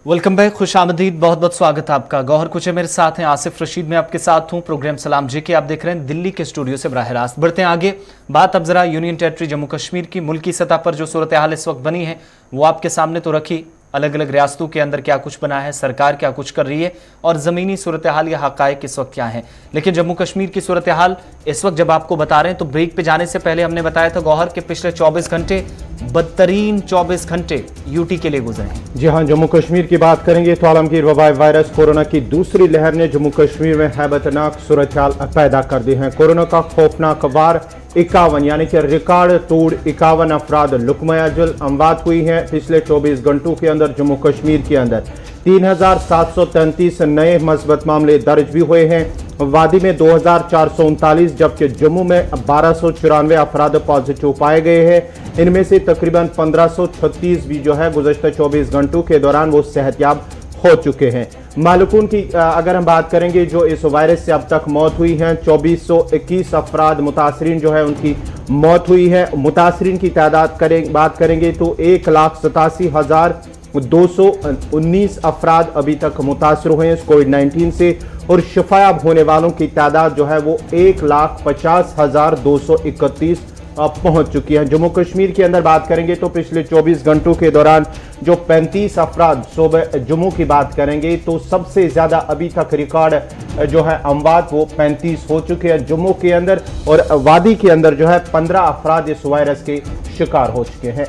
Welcome back, खुश आमदीद, बहुत बहुत स्वागत है आपका। गौहर कुचे मेरे साथ हैं, आसिफ रशीद मैं आपके साथ हूं। प्रोग्राम सलाम जी के आप देख रहे हैं दिल्ली के स्टूडियो से बराह रास्त। बढ़ते हैं आगे। बात अब जरा यूनियन टेरिटरी जम्मू कश्मीर की मुल्की सतह पर जो सूरत हाल इस वक्त बनी है वो आपके सामने तो रखी। अलग अलग रियासतों के अंदर क्या कुछ बना है, सरकार क्या कुछ कर रही है और ज़मीनी सूरत हाल या हक़ाइक़ इस वक्त क्या है। लेकिन जम्मू कश्मीर की सूरत हाल इस वक्त जब आपको बता रहे हैं तो ब्रेक पे जाने से पहले हमने बताया था गौहर के पिछले 24 घंटे बदतरीन 24 घंटे यूटी के लिए गुजरे हैं। जी हाँ, जम्मू कश्मीर की बात करेंगे तो आलमगीर वबाई वायरस कोरोना की दूसरी लहर ने जम्मू कश्मीर में हैबतनाक सूरत हाल पैदा कर दी है। कोरोना का खौफनाक वार 51 यानी कि रिकॉर्ड तोड़ 51 अफराद लुकमयाजुल अमवात हुई हैं। पिछले 24 घंटों के अंदर जम्मू कश्मीर के अंदर 3733 नए मस्बत मामले दर्ज भी हुए हैं। वादी में 2439 जबकि जम्मू में 1294 अफराद पॉजिटिव पाए गए हैं। इनमें से तकरीबन 1536 भी जो है गुज़श्ता 24 घंटों के दौरान वो सेहतयाब हो चुके हैं। मालूकून की अगर हम बात करेंगे जो इस वायरस से अब तक मौत हुई हैं, 2421 अफराद मुतासरीन जो है उनकी मौत हुई है। मुतासरीन की तादाद बात करेंगे तो 1,87,219 अफराद अभी तक मुतासर हुए हैं इस कोविड-19 से और शिफायाब होने वालों की तादाद जो है वो 1,50,231 पहुंच चुकी है। जम्मू कश्मीर के अंदर बात करेंगे तो पिछले 24 घंटों के दौरान जो 35 अफराद सूबे जम्मू की बात करेंगे तो सबसे ज़्यादा अभी तक रिकॉर्ड जो है अमवात वो 35 हो चुके हैं जम्मू के अंदर और वादी के अंदर जो है 15 अफराद इस वायरस के शिकार हो चुके हैं।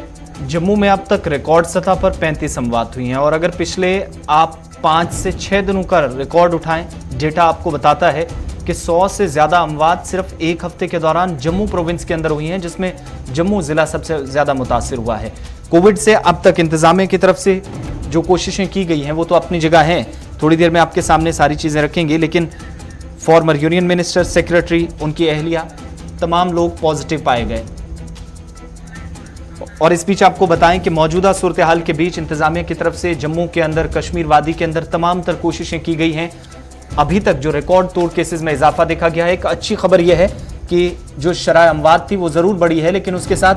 जम्मू में अब तक रिकॉर्ड सतह पर 35 अमवात हुई हैं और अगर पिछले आप 5 से 6 दिनों का रिकॉर्ड उठाएं, डेटा आपको बताता है कि 100 से ज़्यादा अमवात सिर्फ एक हफ्ते के दौरान जम्मू प्रोविंस के अंदर हुई हैं, जिसमें जम्मू ज़िला सबसे ज़्यादा मुतासिर हुआ है। कोविड से अब तक इंतज़ामिया की तरफ से जो कोशिशें की गई हैं वो तो अपनी जगह हैं, थोड़ी देर में आपके सामने सारी चीज़ें रखेंगे, लेकिन फॉर्मर यूनियन मिनिस्टर, सेक्रेटरी, उनकी अहलिया, तमाम लोग पॉजिटिव पाए गए। और इस बीच आपको बताएं कि मौजूदा सूरत हाल के बीच इंतज़ामिया की तरफ से जम्मू के अंदर, कश्मीर वादी के अंदर तमाम तर कोशिशें की गई हैं। अभी तक जो रिकॉर्ड तोड़ केसेस में इजाफा देखा गया है। एक अच्छी खबर यह है कि जो शरह अमवात थी वो ज़रूर बढ़ी है, लेकिन उसके साथ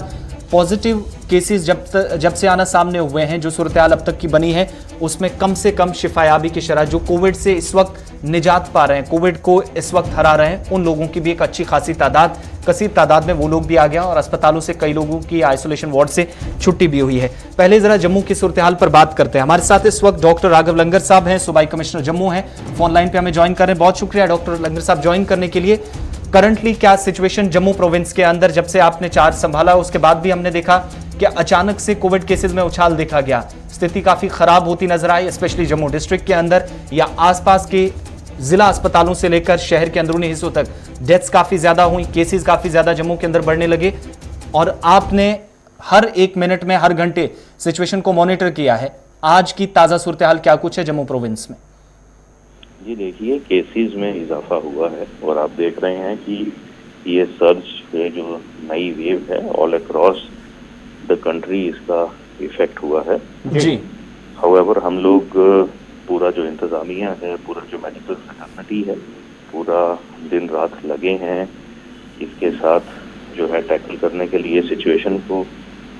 पॉजिटिव केसेस जब से आना सामने हुए हैं, जो सूरत हाल अब तक की बनी है उसमें कम से कम शिफायाबी की शरह, जो कोविड से इस वक्त निजात पा रहे हैं, कोविड को इस वक्त हरा रहे हैं, उन लोगों की भी एक अच्छी खासी तादाद, कसीर तादाद में वो लोग भी आ गया और अस्पतालों से कई लोगों की आइसोलेशन वार्ड से छुट्टी भी हुई है। पहले जरा जम्मू की सूरत हाल पर बात करते हैं। हमारे साथ इस वक्त डॉक्टर राघव लंगर साहब हैं, सूबाई कमिश्नर जम्मू हैं, फोन लाइन पे हमें ज्वाइन कर रहे हैं। बहुत शुक्रिया डॉक्टर लंगर साहब ज्वाइन करने के लिए। करंटली क्या सिचुएशन जम्मू प्रोविंस के अंदर, जब से आपने चार्ज संभाला उसके बाद भी हमने देखा कि अचानक से कोविड केसेस में उछाल देखा गया, स्थिति काफी खराब होती नजर आई, स्पेशली जम्मू डिस्ट्रिक्ट के अंदर या आसपास के जिला अस्पतालों से लेकर शहर के अंदरूनी हिस्सों तक डेथ्स काफी ज्यादा हुई, केसेस काफी ज्यादा जम्मू के अंदर बढ़ने लगे और आपने हर एक मिनट में, हर घंटे सिचुएशन को मॉनिटर किया है। आज की ताजा सूरत हाल क्या कुछ है जम्मू प्रोविंस में? जी देखिए, केसेस में इजाफा हुआ है और आप देख रहे हैं कि ये सर्ज है, जो नई वेव है, ऑल अक्रॉस द कंट्री इसका इफेक्ट हुआ है जी। हाउएवर हम लोग पूरा जो इंतजामिया है, पूरा जो मेडिकल फैसिलिटी है, पूरा दिन रात लगे हैं इसके साथ जो है टैकल करने के लिए सिचुएशन को।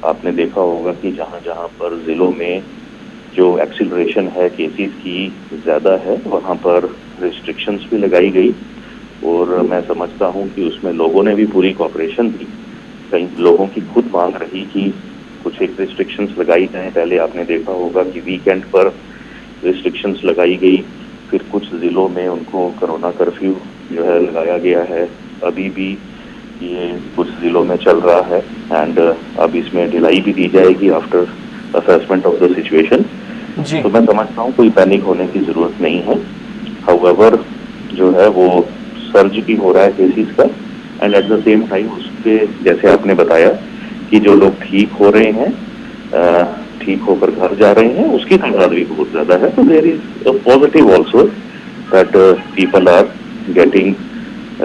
आपने देखा होगा कि जहाँ जहाँ पर ज़िलों में जो एक्सीलरेशन है केसेस की ज़्यादा है वहाँ पर रिस्ट्रिक्शंस भी लगाई गई और मैं समझता हूँ कि उसमें लोगों ने भी पूरी कोऑपरेशन दी। कई लोगों की खुद मांग रही कि कुछ एक रिस्ट्रिक्शंस लगाई जाएँ। पहले आपने देखा होगा कि वीकेंड पर रिस्ट्रिक्शंस लगाई गई, फिर कुछ ज़िलों में उनको कोरोना कर्फ्यू जो है लगाया गया है, अभी भी ये कुछ ज़िलों में चल रहा है एंड अब इसमें ढिलाई भी दी जाएगी after assessment of the situation. तो मैं समझता हूँ कोई पैनिक होने की ज़रूरत नहीं है। हाउएवर जो है वो सर्ज भी हो रहा है केसेस का and at the same time उसके जैसे आपने बताया कि जो लोग ठीक हो रहे हैं, ठीक होकर घर जा रहे हैं, उसकी तादाद भी बहुत ज़्यादा है। तो there is a positive also that people are getting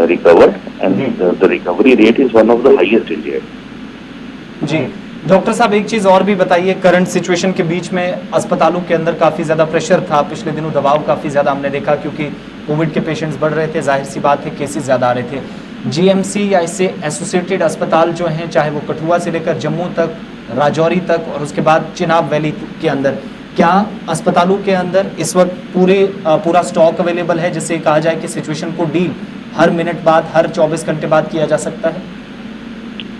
recovered and the recovery rate is one of the highest in India. जी डॉक्टर साहब, एक चीज़ और भी बताइए, करंट सिचुएशन के बीच में अस्पतालों के अंदर काफ़ी ज़्यादा प्रेशर था, पिछले दिनों दबाव काफ़ी ज़्यादा हमने देखा क्योंकि कोविड के पेशेंट्स बढ़ रहे थे, जाहिर सी बात है केसेस ज़्यादा आ रहे थे। जीएमसी या इससे एसोसिएटेड अस्पताल जो हैं, चाहे वो कठुआ से लेकर जम्मू तक, राजौरी तक और उसके बाद चिनाब वैली के अंदर, क्या अस्पतालों के अंदर इस वक्त पूरा स्टॉक अवेलेबल है, जिससे कहा जाए कि सिचुएशन को डील हर मिनट बाद, हर 24 घंटे बाद किया जा सकता है?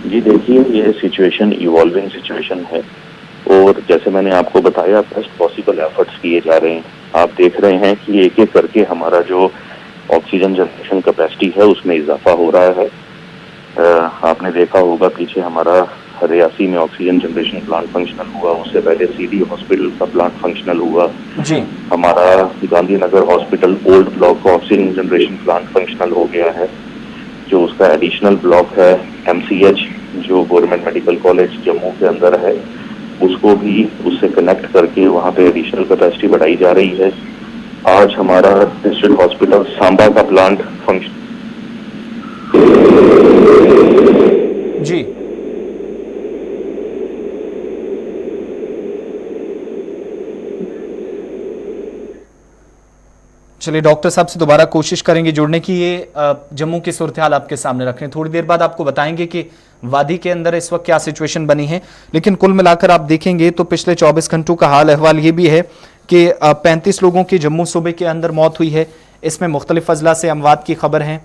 जी देखिए, ये सिचुएशन इवॉल्विंग सिचुएशन है और जैसे मैंने आपको बताया, बेस्ट पॉसिबल एफर्ट्स किए जा रहे हैं। आप देख रहे हैं कि एक एक करके हमारा जो ऑक्सीजन जनरेशन कैपेसिटी है उसमें इजाफा हो रहा है। आपने देखा होगा पीछे हमारा रियासी में ऑक्सीजन जनरेशन प्लांट फंक्शनल हुआ, उससे पहले सीडी हॉस्पिटल का प्लांट फंक्शनल हुआ जी। हमारा गांधीनगर हॉस्पिटल ओल्ड ब्लॉक का ऑक्सीजन जनरेशन प्लांट फंक्शनल हो गया है। जो उसका एडिशनल ब्लॉक है MCH, जो गवर्नमेंट मेडिकल कॉलेज जम्मू के अंदर है, उसको भी उससे कनेक्ट करके वहाँ पे एडिशनल कैपेसिटी बढ़ाई जा रही है। आज हमारा डिस्ट्रिक्ट हॉस्पिटल सांबा का प्लांट फंक्शन जी। चलिए डॉक्टर साहब से दोबारा कोशिश करेंगे जुड़ने की। ये जम्मू की सूरत हाल आपके सामने रख रहे हैं, थोड़ी देर बाद आपको बताएंगे कि वादी के अंदर इस वक्त क्या सिचुएशन बनी है। लेकिन कुल मिलाकर आप देखेंगे तो पिछले 24 घंटों का हाल अहवाल ये भी है कि 35 लोगों की जम्मू सूबे के अंदर मौत हुई है। इसमें मुख्तलिफ अजला से अमवात की खबर है,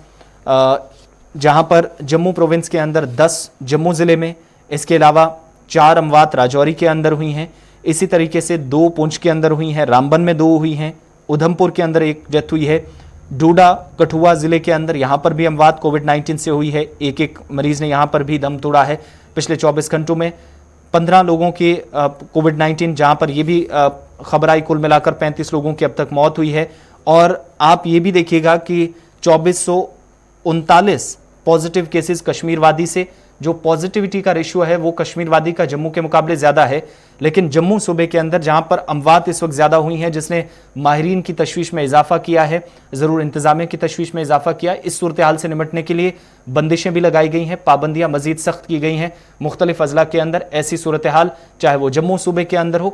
जहाँ पर जम्मू प्रोविंस के अंदर 10 जम्मू ज़िले में, इसके अलावा 4 अमवात राजौरी के अंदर हुई हैं। इसी तरीके से 2 पुंछ के अंदर हुई हैं, रामबन में 2 हुई हैं, उधमपुर के अंदर 1 डेथ हुई है, डोडा कठुआ ज़िले के अंदर यहाँ पर भी अमवात कोविड-19 से हुई है। एक मरीज़ ने यहाँ पर भी दम तोड़ा है। पिछले 24 घंटों में 15 लोगों के कोविड-19, जहाँ पर ये भी खबर आई, कुल मिलाकर 35 लोगों की अब तक मौत हुई है। और आप ये भी देखिएगा कि 2439 पॉजिटिव केसेस कश्मीर वादी से, जो पॉजिटिविटी का रेशियो है वो कश्मीर वादी का जम्मू के मुकाबले ज़्यादा है। लेकिन जम्मू सूबे के अंदर जहां पर अमवात इस वक्त ज़्यादा हुई हैं, जिसने माहिरीन की तशवीश में इजाफा किया है, ज़रूर इंतजामिया की तशवीश में इजाफा किया है। इस सूरत हाल से निपटने के लिए बंदिशें भी लगाई गई हैं, पाबंदियां मजीद सख्त की गई हैं मुख्तलिफ अजला के अंदर। ऐसी सूरत हाल चाहे वो जम्मू सूबे के अंदर हो,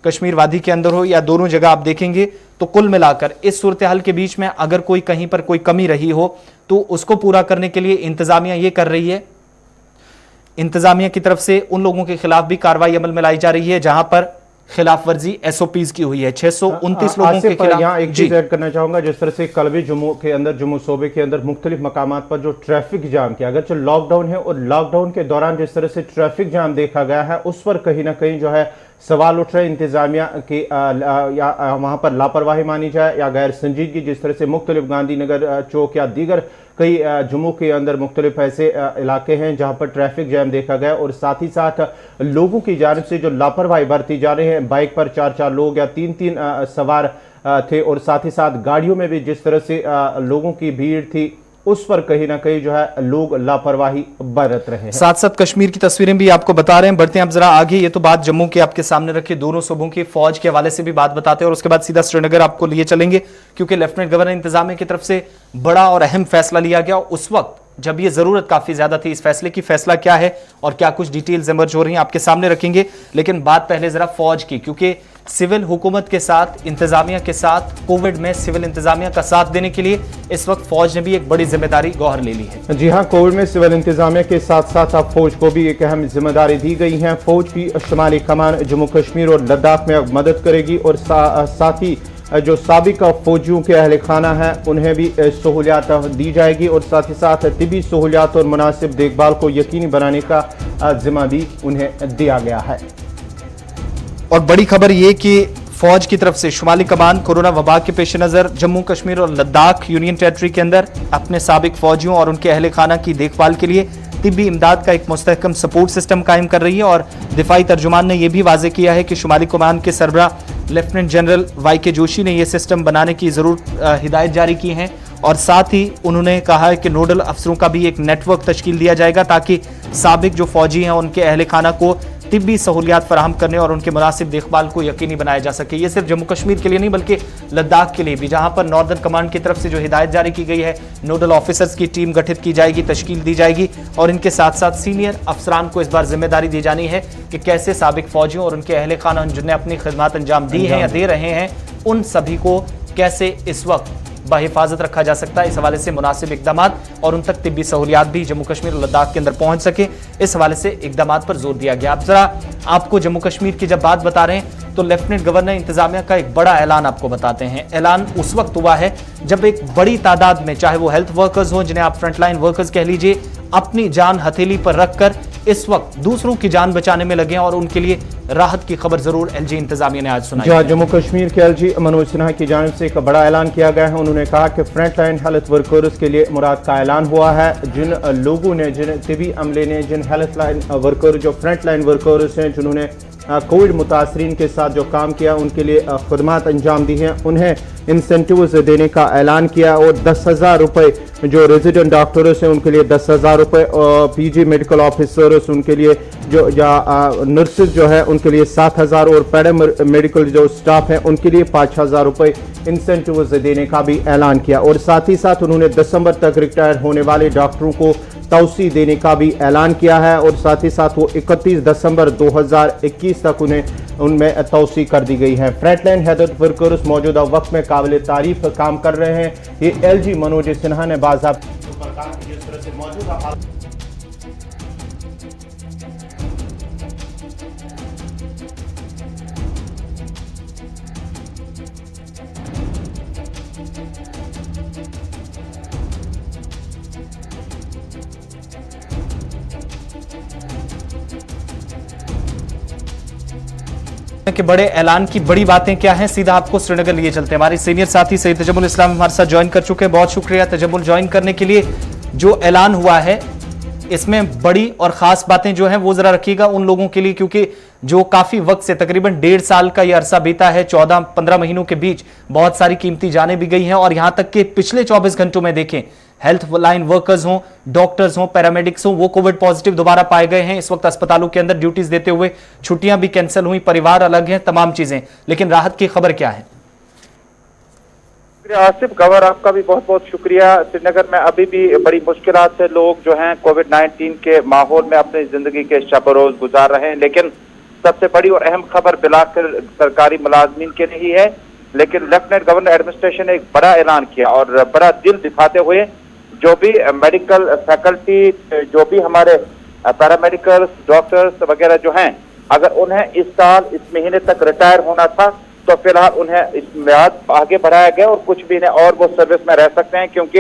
कश्मीर वादी के अंदर हो, या दोनों जगह आप देखेंगे तो कुल मिलाकर इस सूरत हाल के बीच में अगर कोई कहीं पर कोई कमी रही हो तो उसको पूरा करने के लिए इंतजामिया ये कर रही है। इंतजामिया की तरफ से उन लोगों के खिलाफ भी कार्रवाई अमल में लाई जा रही है जहां पर खिलाफ वर्जी SOPs की हुई है। 629 लोगों के खिलाफ। यहाँ एक चीज ऐड करना चाहूंगा, जिस तरह से कल भी जम्मू के अंदर, जम्मू सूबे के अंदर मुख्तलिफ मकामात पर जो ट्रैफिक जाम किया, अगर जो लॉकडाउन है और लॉकडाउन के दौरान जिस तरह से ट्रैफिक जाम देखा गया है, उस पर कहीं ना कहीं जो है सवाल उठ रहे इंतजामिया की या वहाँ पर लापरवाही मानी जाए या गैर संजीदगी। जिस तरह से मुख्तलिफ गांधीनगर चौक या दीगर कई जम्मू के अंदर मुख्तलिफ ऐसे इलाके हैं जहाँ पर ट्रैफिक जैम देखा गया, और साथ ही साथ लोगों की जानिब से जो लापरवाही बरती जा रही है, बाइक पर 4-4 लोग या 3-3 सवार थे, और साथ ही साथ गाड़ियों में भी जिस तरह से लोगों की भीड़ थी, उस पर कहीं ना कहीं जो है लोग लापरवाही बरत रहे हैं। साथ साथ कश्मीर की तस्वीरें भी आपको बता रहे हैं। बढ़ते हैं आप जरा आगे। ये तो बात जम्मू के आपके सामने रखे, दोनों सूबों की फौज के हवाले से भी बात बताते हैं और उसके बाद सीधा श्रीनगर आपको लिए चलेंगे, क्योंकि लेफ्टिनेंट गवर्नर इंतजामिया की तरफ से बड़ा और अहम फैसला लिया गया उस वक्त जब ये जरूरत काफी ज्यादा थी इस फैसले की। फैसला क्या है और क्या कुछ डिटेल्स इमर्ज हो रही हैं आपके सामने रखेंगे, लेकिन बात पहले जरा फौज की, क्योंकि सिविल हुकूमत के साथ, इंतजामिया के साथ, कोविड में सिविल इंतजामिया का साथ देने के लिए इस वक्त फौज ने भी एक बड़ी जिम्मेदारी गौहर ले ली है। जी हाँ, कोविड में सिविल इंतजामिया के साथ साथ अब फौज को भी एक अहम जिम्मेदारी दी गई है। फौज की शुमाली कमान जम्मू कश्मीर और लद्दाख में अब मदद करेगी, और साथ ही जो साबिक फौजियों के अहल खाना है उन्हें भी सहूलियात दी जाएगी, और साथ ही साथ तिबी सहूलियात और मुनासिब देखभाल को यकीनी बनाने का जिम्मा भी उन्हें दिया गया है। और बड़ी खबर ये कि फौज की तरफ से शुमाली कमान कोरोना वबा के पेश नज़र जम्मू कश्मीर और लद्दाख यूनियन टेरिटरी के अंदर अपने साबिक फौजियों और उनके अहल खाना की देखभाल के लिए तिब्बी इमदाद का एक मुस्तहकम सपोर्ट सिस्टम कायम कर रही है। और दिफाई तर्जुमान ने यह भी वाजे किया है कि शुमाली कमान के सरबरा लेफ्टिनेंट जनरल YK जोशी ने यह सिस्टम बनाने की ज़रूर हिदायत जारी की हैं, और साथ ही उन्होंने कहा है कि नोडल अफसरों का भी एक नेटवर्क तश्कील दिया जाएगा ताकि साबिक जो फौजी हैं उनके अहल खाना को तिब्बी सहूलियात फराहम करने और उनके मुनासिब देखभाल को यकीनी बनाया जा सके। ये सिर्फ जम्मू कश्मीर के लिए नहीं बल्कि लद्दाख के लिए भी, जहां पर नॉर्दर्न कमांड की तरफ से जो हिदायत जारी की गई है, नोडल ऑफिसर्स की टीम गठित की जाएगी, तश्कील दी जाएगी, और इनके साथ साथ सीनियर अफसरान को इस बार जिम्मेदारी दी जानी है कि कैसे साबिक फौजियों और उनके अहल खाना जिन्हें अपनी खिदमत अंजाम दी हैं या दे रहे हैं, उन सभी को कैसे इस वक्त बहिफाजत रखा जा सकता है। इस हवाले से मुनासिब इकदाम और उन तक तिब्बी सहूलियात भी जम्मू कश्मीर और लद्दाख के अंदर पहुंच सके, इस हवाले से इकदाम पर जोर दिया गया। अब जरा आपको जम्मू कश्मीर की जब बात बता रहे हैं तो लेफ्टिनेंट गवर्नर इंतजामिया का एक बड़ा ऐलान आपको बताते हैं। ऐलान उस वक्त हुआ है जब एक बड़ी तादाद में, चाहे वो हेल्थ वर्कर्स हो, जिन्हें आप फ्रंटलाइन वर्कर्स कह लीजिए, अपनी जान हथेली पर रखकर इस वक्त दूसरों की जान बचाने में लगे हैं और उनके लिए राहत की खबर जरूर एलजी इंतजामिया ने आज सुनाई है। जम्मू कश्मीर के एलजी मनोज सिन्हा की जानिब से एक बड़ा ऐलान किया गया है। उन्होंने कहा कि फ्रंटलाइन हेल्थ वर्कर्स के लिए मुराद का ऐलान हुआ है। जिन लोगों ने, जिन तिबी अमले ने, जिन हेल्थ लाइन वर्कर, जो फ्रंटलाइन वर्कर्स हैं, जिन्होंने कोविड मुतासरीन के साथ जो काम किया, उनके लिए खदमात अंजाम दी हैं, उन्हें इंसेंटिव्स देने का ऐलान किया। और 10,000 रुपये जो रेजिडेंट डॉक्टर्स हैं उनके लिए 10,000 रुपये, और पीजी मेडिकल ऑफिसर्स उनके लिए, जो नर्सेज जो है उनके लिए 7,000, और पैरामेडिकल जो स्टाफ है उनके लिए 5,000 रुपये इंसेंटिव्स देने का भी ऐलान किया। और साथ ही साथ उन्होंने दिसंबर तक रिटायर होने वाले डॉक्टरों को तौसी देने का भी ऐलान किया है। और साथ ही साथ वो 31 दिसंबर 2021 तक उनमें तौसी कर दी गई है। फ्रंटलाइन हेल्थ वर्कर्स मौजूदा वक्त में काबिल तारीफ काम कर रहे हैं। ये एलजी मनोज सिन्हा ने बाज़ाब्ता जिस तरह से मौजूदा के बड़े ऐलान की बड़ी बातें क्या हैं, सीधा आपको श्रीनगर लिए चलते हैं। हमारे सीनियर साथी सैयद तजम्मुल इस्लाम हमारे साथ ज्वाइन कर चुके हैं। बहुत शुक्रिया तजम्मुल ज्वाइन करने के लिए। जो ऐलान हुआ है इसमें बड़ी और खास बातें जो हैं वो जरा रखिएगा उन लोगों के लिए, क्योंकि जो काफी वक्त से, तकरीबन 1.5 साल का ये अरसा बीता है, 14-15 महीनों के बीच बहुत सारी कीमती जानें भी गई हैं। और यहां तक कि पिछले 24 घंटों में देखें, हेल्थ लाइन वर्कर्स हों, डॉक्टर्स हों, पैरामेडिक्स हों, वो कोविड पॉजिटिव दोबारा पाए गए हैं। इस वक्त अस्पतालों के अंदर ड्यूटीज देते हुए, छुट्टियां भी कैंसिल हुई, परिवार अलग हैं, तमाम चीजें। लेकिन राहत की खबर क्या है? आसिफ गवर, आपका भी बहुत बहुत शुक्रिया। श्रीनगर में अभी भी बड़ी मुश्किलात से लोग जो हैं कोविड-19 के माहौल में अपनी जिंदगी के शब-रोज गुजार रहे हैं। लेकिन सबसे बड़ी और अहम खबर बिलाकर सरकारी मुलाजमीन के लिए है। लेकिन लेफ्टिनेंट गवर्नर एडमिनिस्ट्रेशन ने एक बड़ा ऐलान किया और बड़ा दिल दिखाते हुए, जो भी मेडिकल फैकल्टी, जो भी हमारे पैरामेडिकल डॉक्टर्स वगैरह जो हैं, अगर उन्हें इस साल, इस महीने तक रिटायर होना था तो फिलहाल उन्हें इस म्याद आगे बढ़ाया गया और कुछ भी इन्हें और वो सर्विस में रह सकते हैं, क्योंकि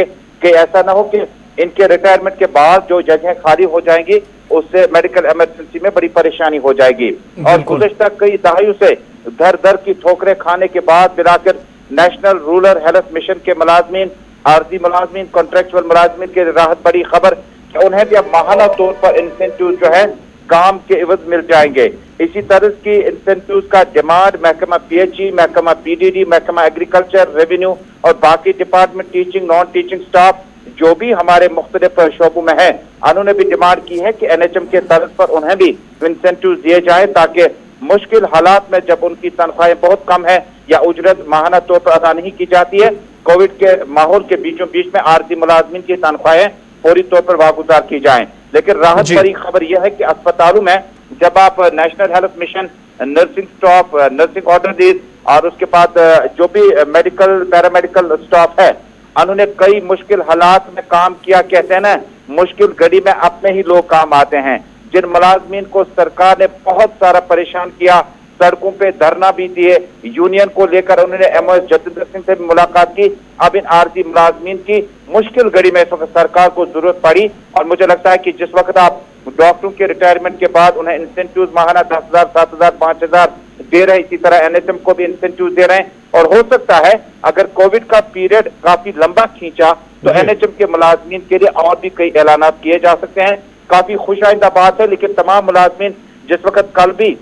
ऐसा ना हो कि इनके रिटायरमेंट के बाद जो जगह खाली हो जाएंगी उससे मेडिकल इमरजेंसी में बड़ी परेशानी हो जाएगी। और गुज़िश्ता कई दहाइयों से दर दर की ठोकरें खाने के बाद मिलाकर नेशनल रूरल हेल्थ मिशन के मुलाजमीन, आरजी मुलाजमीन, कॉन्ट्रेक्चुअल मुलाजमीन की राहत बड़ी खबर कि उन्हें भी अब माहाना तौर पर इंसेंटिव जो है काम के इवज मिल जाएंगे। इसी तरह की इंसेंटिव का डिमांड महकमा पीएचई, महकमा पीडीडी, महकमा एग्रीकल्चर, रेवेन्यू और बाकी department, teaching, non teaching staff जो भी हमारे मुख्तलिफ शोबों में है, उन्होंने भी डिमांड की है कि एनएचएम के तर्ज पर उन्हें भी इंसेंटिव दिए जाए, ताकि मुश्किल हालात में जब उनकी तनख्वाहें बहुत कम है या उजरत माहाना तौर पर अदा नहीं की जाती है, कोविड के माहौल के बीचों बीच में आरजी मुलाजमीन की तनख्वाहें फौरी तौर पर वागुजार की जाएं। लेकिन राहत भरी खबर यह है कि अस्पतालों में जब आप national health mission, nursing staff, nursing order और उसके बाद जो भी मेडिकल पैरामेडिकल स्टाफ है, उन्होंने कई मुश्किल हालात में काम किया। कहते हैं ना, मुश्किल घड़ी में अपने ही लोग काम आते हैं। जिन मुलाजमीन को सरकार ने बहुत सारा परेशान किया, सड़कों पे धरना भी दिए, यूनियन को लेकर उन्होंने एमओएस जतिंदर सिंह से भी मुलाकात की। अब इन आरजी मुलाजमीन की मुश्किल घड़ी में इस वक्त सरकार को जरूरत पड़ी और मुझे लगता है कि जिस वक्त आप डॉक्टरों के रिटायरमेंट के बाद उन्हें इंसेंटिव माहाना 10,000, 7,000, 5,000 दे रहे हैं, इसी तरह एनएचएम को भी इंसेंटिव दे रहे हैं। और हो सकता है अगर कोविड का पीरियड काफी लंबा खींचा तो एनएचएम के मुलाजमीन के लिए और भी कई ऐलान किए जा सकते हैं। काफी खुशाइंदा बात है। लेकिन तमाम मुलाजमीन, जिस वक्त कल भी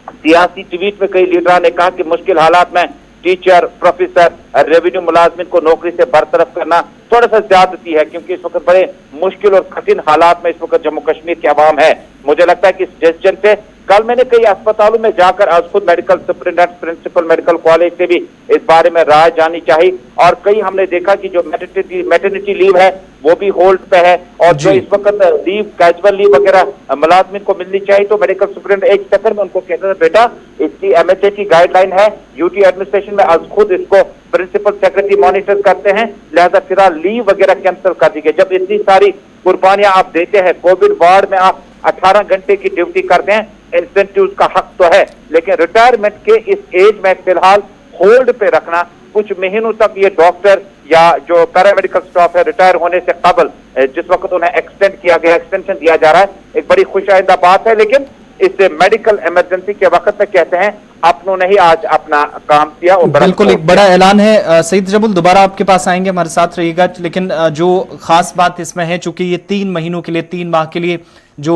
सियासी ट्वीट में कई लीडरान ने कहा कि मुश्किल हालात में टीचर, प्रोफेसर, रेवेन्यू मुलाजमीन को नौकरी से बरतरफ करना थोड़ा सा ज्यादती है, क्योंकि इस वक्त बड़े मुश्किल और कठिन हालात में इस वक्त जम्मू कश्मीर की आवाम है। मुझे लगता है कि इस डिसीजन से कल मैंने कई अस्पतालों में जाकर आज खुद medical superintendent, principal medical college से भी इस बारे में राय जानी चाहिए। और कई हमने देखा कि जो मैटरनिटी लीव है वो भी होल्ड पे है, और जो इस वक्त लीव, कैजुअल लीव वगैरह मुलाजमीन को मिलनी चाहिए, तो मेडिकल सुपरिटेंडेंट एक सेकंड में उनको कहता था, बेटा इसकी MHA की गाइडलाइन है, यूटी एडमिनिस्ट्रेशन में आज खुद इसको प्रिंसिपल सेक्रेटरी मॉनिटर करते हैं, लिहाजा फिलहाल लीव वगैरह कैंसिल कर दी गई। जब इतनी सारी कुर्बानियां आप देते हैं, कोविड वार्ड में आप 18 घंटे की ड्यूटी करते हैं, इंसेंटिव का हक तो है, लेकिन रिटायरमेंट के इस एज में फिलहाल होल्ड पे रखना, कुछ महीनों तक ये डॉक्टर या जो पैरामेडिकल स्टाफ है रिटायर होने से कबल जिस वक्त उन्हें एक्सटेंड किया गया, एक्सटेंशन दिया जा रहा है, एक बड़ी खुशाइंदा बात है। लेकिन इस मेडिकल इमरजेंसी के वक्त में कहते हैं अपनों ने ही आज अपना काम किया और बिल्कुल एक बड़ा ऐलान है। सईद तजम्मुल, दोबारा आपके पास आएंगे, हमारे साथ रहिएगा। लेकिन जो खास बात इसमें है, चूंकि ये 3 महीनों के लिए, 3 माह के लिए जो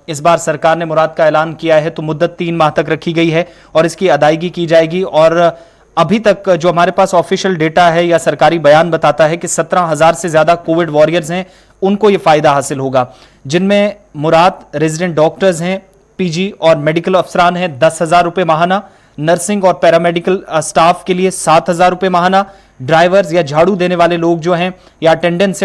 इस बार सरकार ने मुराद का ऐलान किया है, तो मुद्दत 3 माह तक रखी गई है और इसकी अदायगी की जाएगी। और अभी तक जो हमारे पास ऑफिशियल डेटा है या सरकारी बयान बताता है कि 17,000 से ज्यादा कोविड वॉरियर्स हैं, उनको ये फायदा हासिल होगा, जिनमें मुराद रेजिडेंट डॉक्टर्स हैं, पीजी और मेडिकल अफसरान हैं 10,000 रुपए माहाना, नर्सिंग और पैरामेडिकल स्टाफ के लिए 7,000 रुपए माहाना, ड्राइवर्स या झाड़ू देने वाले लोग जो हैं या अटेंडेंट्स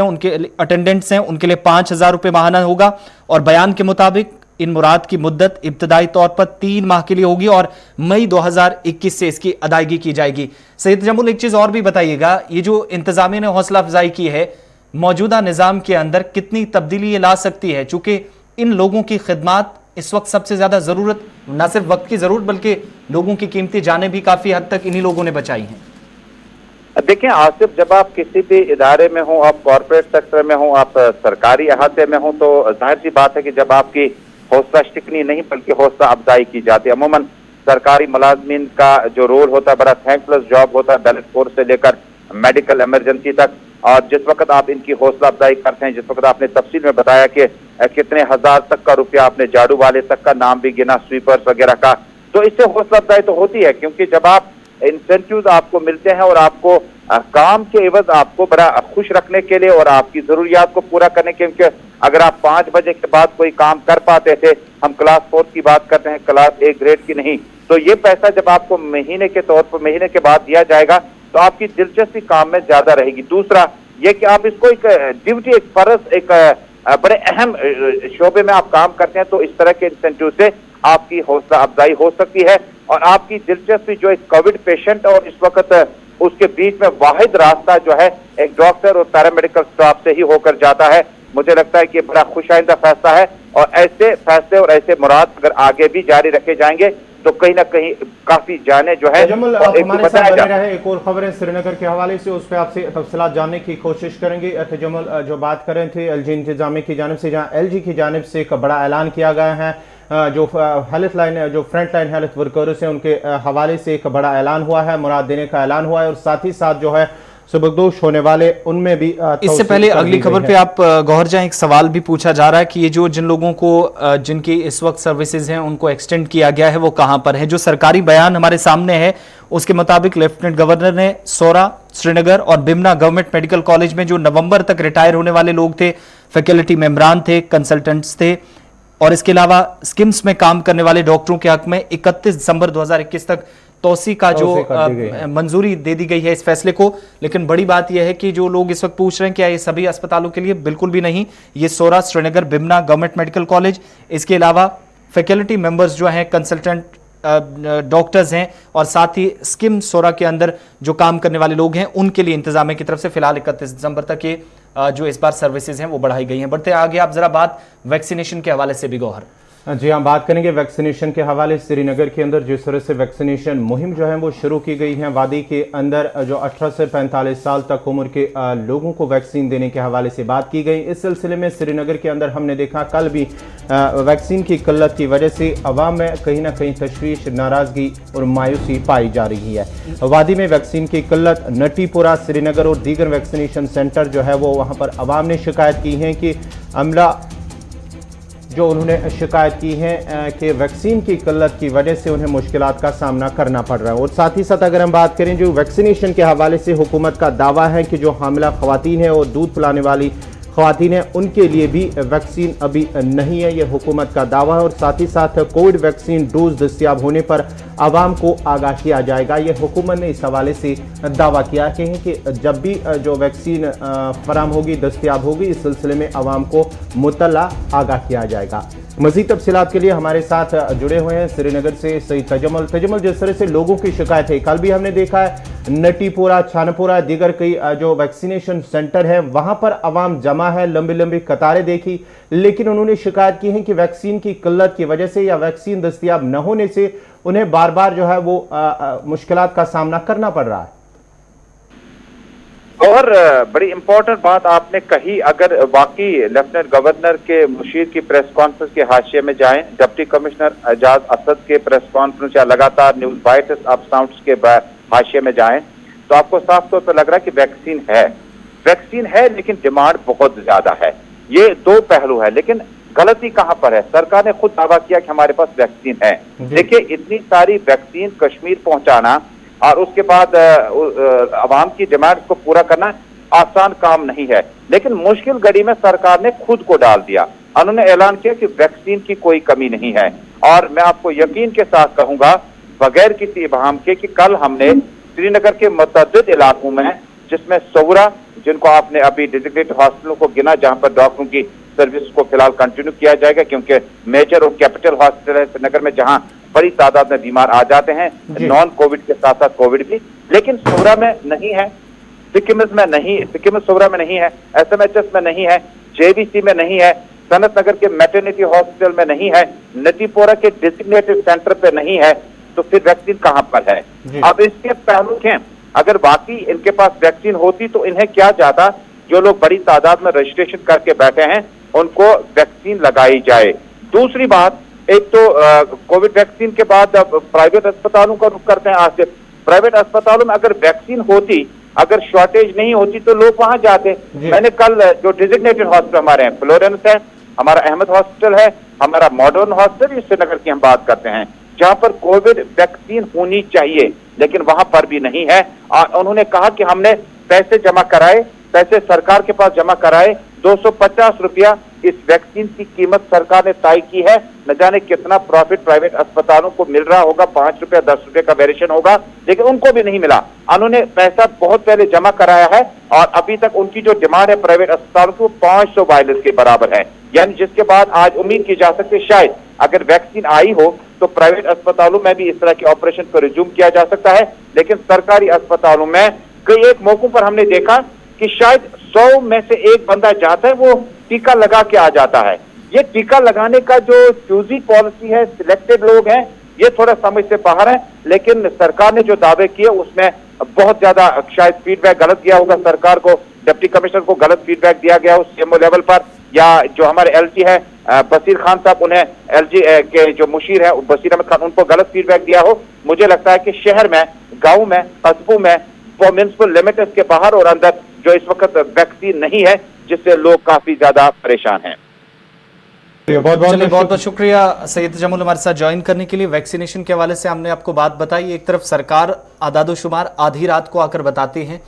हैं उनके लिए 5,000 रुपए माहाना होगा। और बयान के मुताबिक इन मुराद की मुद्दत इब्तदाई तौर पर 3 माह के लिए होगी और मई 2021 से इसकी अदायगी की जाएगी। सईद तजम्मुल, एक चीज और भी बताइएगा, ये जो इंतजामिया ने हौसला अफजाई की है, मौजूदा निजाम के अंदर कितनी तब्दीली ये ला सकती है, चूंकि इन लोगों की खिदमत इस वक्त सबसे ज्यादा जरूरत, न सिर्फ वक्त की जरूरत बल्कि लोगों की कीमती जानें भी काफी हद तक इन्हीं लोगों ने बचाई हैं। देखिए आसिफ, जब आप किसी भी इदारे में हो, आप कॉर्पोरेट सेक्टर में हो, आप सरकारी अहाते में हो, तो जाहिर सी बात है कि जब आपकी हौसला शिकनी नहीं बल्कि हौसला अफजाई की जाती है। अमूमन सरकारी मुलाजमीन का जो रोल होता है बड़ा थैंकलेस जॉब होता है, बैलेंस फोर्स से लेकर मेडिकल इमरजेंसी तक। और जिस वक्त आप इनकी हौसला अफजाई करते हैं, जिस वक्त आपने तफसील में बताया कि कितने हजार तक का रुपया, आपने झाड़ू वाले तक का नाम भी गिना, स्वीपर्स वगैरह का, तो इससे हौसला अफजाई तो होती है, क्योंकि जब आप इंसेंटिव्स आपको मिलते हैं और आपको काम के एवज आपको बड़ा खुश रखने के लिए और आपकी जरूरियात को पूरा करने के, क्योंकि अगर आप 5 बजे के बाद कोई काम कर पाते थे, हम क्लास 4 की बात करते हैं, क्लास A ग्रेड की नहीं, तो ये पैसा जब आपको महीने के तौर पर महीने के बाद दिया जाएगा तो आपकी दिलचस्पी काम में ज्यादा रहेगी। दूसरा ये कि आप इसको एक ड्यूटी, एक फर्ज, एक बड़े अहम शोबे में आप काम करते हैं, तो इस तरह के इंसेंटिव से आपकी हौसला अफजाई हो सकती है और आपकी दिलचस्पी जो एक कोविड पेशेंट और इस वक्त उसके बीच में वाहिद रास्ता जो है एक डॉक्टर और पैरामेडिकल स्टाफ से ही होकर जाता है। मुझे लगता है कि बड़ा खुशाइंदा फैसला है और ऐसे फैसले और ऐसे मुराद अगर आगे भी जारी रखे जाएंगे तो कहीं ना कहीं काफी जाने जो है। हमारे साथ बने रहे, एक और खबरें श्रीनगर के हवाले से, उस पर आपसे तफसीलात जानने की कोशिश करेंगे। तजम्मुल, जो बात कर रहे थे एलजी इंतजामिया की जानिब से, जहाँ एलजी की जानिब से एक बड़ा ऐलान किया गया है, जो हेल्थ लाइन, जो फ्रंट लाइन हेल्थ वर्कर्स हैं उनके हवाले से एक बड़ा ऐलान हुआ है, मुराद देने का ऐलान हुआ है और साथ ही साथ जो है सबकदोश होने वाले उनमें भी। इससे पहले अगली खबर पे आप गौर जाएं, एक सवाल भी पूछा जा रहा है कि ये जो जिन लोगों को जिनकी इस वक्त सर्विसेज हैं उनको एक्सटेंड किया गया है वो कहां पर है। जो सरकारी बयान हमारे सामने है उसके मुताबिक लेफ्टिनेंट गवर्नर ने सोरा, श्रीनगर और बिमना गवर्नमेंट मेडिकल कॉलेज में जो नवंबर तक रिटायर होने वाले लोग थे, फैकल्टी मेंबरान थे, कंसल्टेंट्स थे और इसके अलावा स्किम्स में काम करने वाले डॉक्टरों के हक में 31 दिसंबर 2021 तक तौसी का जो मंजूरी दे दी गई है इस फैसले को। लेकिन बड़ी बात यह है कि जो लोग इस वक्त पूछ रहे हैं क्या ये सभी अस्पतालों के लिए, बिल्कुल भी नहीं। ये Soura, Srinagar, Bemina government medical college, इसके अलावा फैकल्टी मेंबर्स जो हैं, कंसल्टेंट डॉक्टर्स हैं और साथ ही स्किम सोरा के अंदर जो काम करने वाले लोग हैं उनके लिए इंतजामिया की तरफ से फिलहाल 31 दिसंबर तक ये जो इस बार सर्विसेज हैं वो बढ़ाई गई हैं। बढ़ते आगे आप जरा बात वैक्सीनेशन के हवाले से भी गौहर। जी हाँ, बात करेंगे वैक्सीनेशन के हवाले से। श्रीनगर के अंदर जिस तरह से वैक्सीनेशन मुहिम जो है वो शुरू की गई है, वादी के अंदर जो 18 से 45 साल तक उम्र के लोगों को वैक्सीन देने के हवाले से बात की गई। इस सिलसिले में श्रीनगर के अंदर हमने देखा कल भी वैक्सीन की किल्लत की वजह से अवाम में कहीं ना कहीं तशवीश, नाराजगी और मायूसी पाई जा रही है। वादी में वैक्सीन की किल्लत, नटीपुरा, श्रीनगर और दीगर वैक्सीनेशन सेंटर जो है वो वहाँ पर अवाम ने शिकायत की है कि अमला जो उन्होंने शिकायत की है कि वैक्सीन की किल्लत की वजह से उन्हें मुश्किलात का सामना करना पड़ रहा है। और साथ ही साथ अगर हम बात करें जो वैक्सीनेशन के हवाले से हुकूमत का दावा है कि जो हामिला ख़वातीन है और दूध पिलाने वाली ख़वातीन हैं उनके लिए भी वैक्सीन अभी नहीं है, ये हुकूमत का दावा है। और साथ ही साथ कोविड वैक्सीन डोज दस्तियाब होने पर आवाम को आगाह किया जाएगा, ये हुकूमत ने इस हवाले से दावा किया है कि जब भी जो वैक्सीन फराम होगी, दस्तियाब होगी, इस सिलसिले में आवाम को मुतल्ला आगाह किया जाएगा। मजीद तफसीलात के लिए हमारे साथ जुड़े हुए हैं श्रीनगर से सईद तजम्मुल। तजम्मुल, जिस तरह से लोगों की शिकायत है, कल भी हमने देखा है नटीपुरा, छानपुरा, दीगर कई जो वैक्सीनेशन सेंटर है वहां पर आवाम जमा है, लंबी लंबी कतारें देखी, लेकिन उन्होंने शिकायत की है कि वैक्सीन की किल्लत की वजह से या वैक्सीन दस्तयाब न होने से उन्हें बार बार जो है वो मुश्किलात का सामना करना पड़ रहा है। और बड़ी इंपॉर्टेंट बात आपने कही, अगर वाकई लेफ्टिनेंट गवर्नर के मुशीर की प्रेस कॉन्फ्रेंस के हाशिए में जाएं, डिप्टी कमिश्नर एजाज असद के प्रेस कॉन्फ्रेंस या लगातार न्यूज बाइट्स अप साउंड्स के हाशिए में जाएं, तो आपको साफ तौर पर लग रहा है कि वैक्सीन है लेकिन डिमांड बहुत ज्यादा है। ये दो पहलू है, लेकिन गलती कहां पर है? सरकार ने खुद दावा किया कि हमारे पास वैक्सीन है। देखिए, इतनी सारी वैक्सीन कश्मीर पहुंचाना और उसके बाद अवाम की डिमांड को पूरा करना आसान काम नहीं है, लेकिन मुश्किल घड़ी में सरकार ने खुद को डाल दिया। उन्होंने ऐलान किया कि वैक्सीन की कोई कमी नहीं है, और मैं आपको यकीन के साथ कहूंगा बगैर किसी इबाहम के कि कल हमने श्रीनगर के मुतअद्दिद इलाकों में, जिसमें सौरा, जिनको आपने अभी डेजिग्नेटेड हॉस्पिटलों को गिना जहां पर डॉक्टरों की सर्विस को फिलहाल कंटिन्यू किया जाएगा, क्योंकि मेजर और कैपिटल हॉस्पिटल है श्रीनगर में जहां बड़ी तादाद में बीमार आ जाते हैं, नॉन कोविड के साथ साथ कोविड भी, लेकिन सौरा में नहीं है, सिक्किम सौरा में नहीं है, SMHS में नहीं है, JVC में नहीं है, सनत नगर के मैटरनिटी हॉस्पिटल में नहीं है, नटीपोरा के डेजिग्नेटेड सेंटर पे नहीं है, तो फिर वैक्सीन कहां पर है? अब इसके पहलू हैं, अगर वाकई इनके पास वैक्सीन होती तो इन्हें क्या जाता, जो लोग बड़ी तादाद में रजिस्ट्रेशन करके बैठे हैं उनको वैक्सीन लगाई जाए। दूसरी बात, एक तो कोविड वैक्सीन के बाद अब प्राइवेट अस्पतालों का रुख करते हैं। आज से प्राइवेट अस्पतालों में अगर वैक्सीन होती, अगर शॉर्टेज नहीं होती तो लोग वहां जाते। मैंने कल जो डेजिग्नेटेड हॉस्पिटल हमारे हैं, फ्लोरेंस है, हमारा अहमद हॉस्पिटल है, हमारा मॉडर्न हॉस्पिटल श्रीनगर की हम बात करते हैं, जहां पर कोविड वैक्सीन होनी चाहिए लेकिन वहां पर भी नहीं है। और उन्होंने कहा कि हमने पैसे जमा कराए, पैसे सरकार के पास जमा कराए, 250 रुपया इस वैक्सीन की कीमत सरकार ने तय की है। न जाने कितना प्रॉफिट प्राइवेट अस्पतालों को मिल रहा होगा, 5 रुपया 10 रुपये का वेरिएशन होगा, लेकिन उनको भी नहीं मिला। उन्होंने पैसा बहुत पहले जमा कराया है और अभी तक उनकी जो डिमांड है प्राइवेट अस्पतालों की वो 500 वायलेंस के बराबर है, यानी जिसके बाद आज उम्मीद की जा सकती है शायद अगर वैक्सीन आई हो तो प्राइवेट अस्पतालों में भी इस तरह के ऑपरेशन को रिज्यूम किया जा सकता है। लेकिन सरकारी अस्पतालों में कई एक मौकों पर हमने देखा कि शायद 100 में से एक बंदा जाता है, वो टीका लगा के आ जाता है। ये टीका लगाने का जो चूजी पॉलिसी है, सिलेक्टेड लोग हैं, ये थोड़ा समझ से बाहर है। लेकिन सरकार ने जो दावे किए उसमें बहुत ज्यादा शायद फीडबैक गलत दिया होगा, सरकार को, डिप्टी कमिश्नर को गलत फीडबैक दिया गया हो CMO लेवल पर, या जो हमारे LG है बशीर खान साहब, उन्हें LG के जो मुशीर है बशीर अहमद खान, उनको गलत फीडबैक दिया हो। मुझे लगता है कि शहर में, गाँव में, कस्बों में, म्युनिसिपल लिमिट्स के बाहर और अंदर जो इस वक्त वैक्सीन नहीं है, जिससे लोग काफी ज्यादा परेशान हैं। बहुत बहुत शुक्रिया सैयद तजम्मुल हमारे साथ ज्वाइन करने के लिए। वैक्सीनेशन के हवाले से हमने आपको बात बताई। एक तरफ सरकार आदादोशुमार आधी रात को आकर बताती हैं,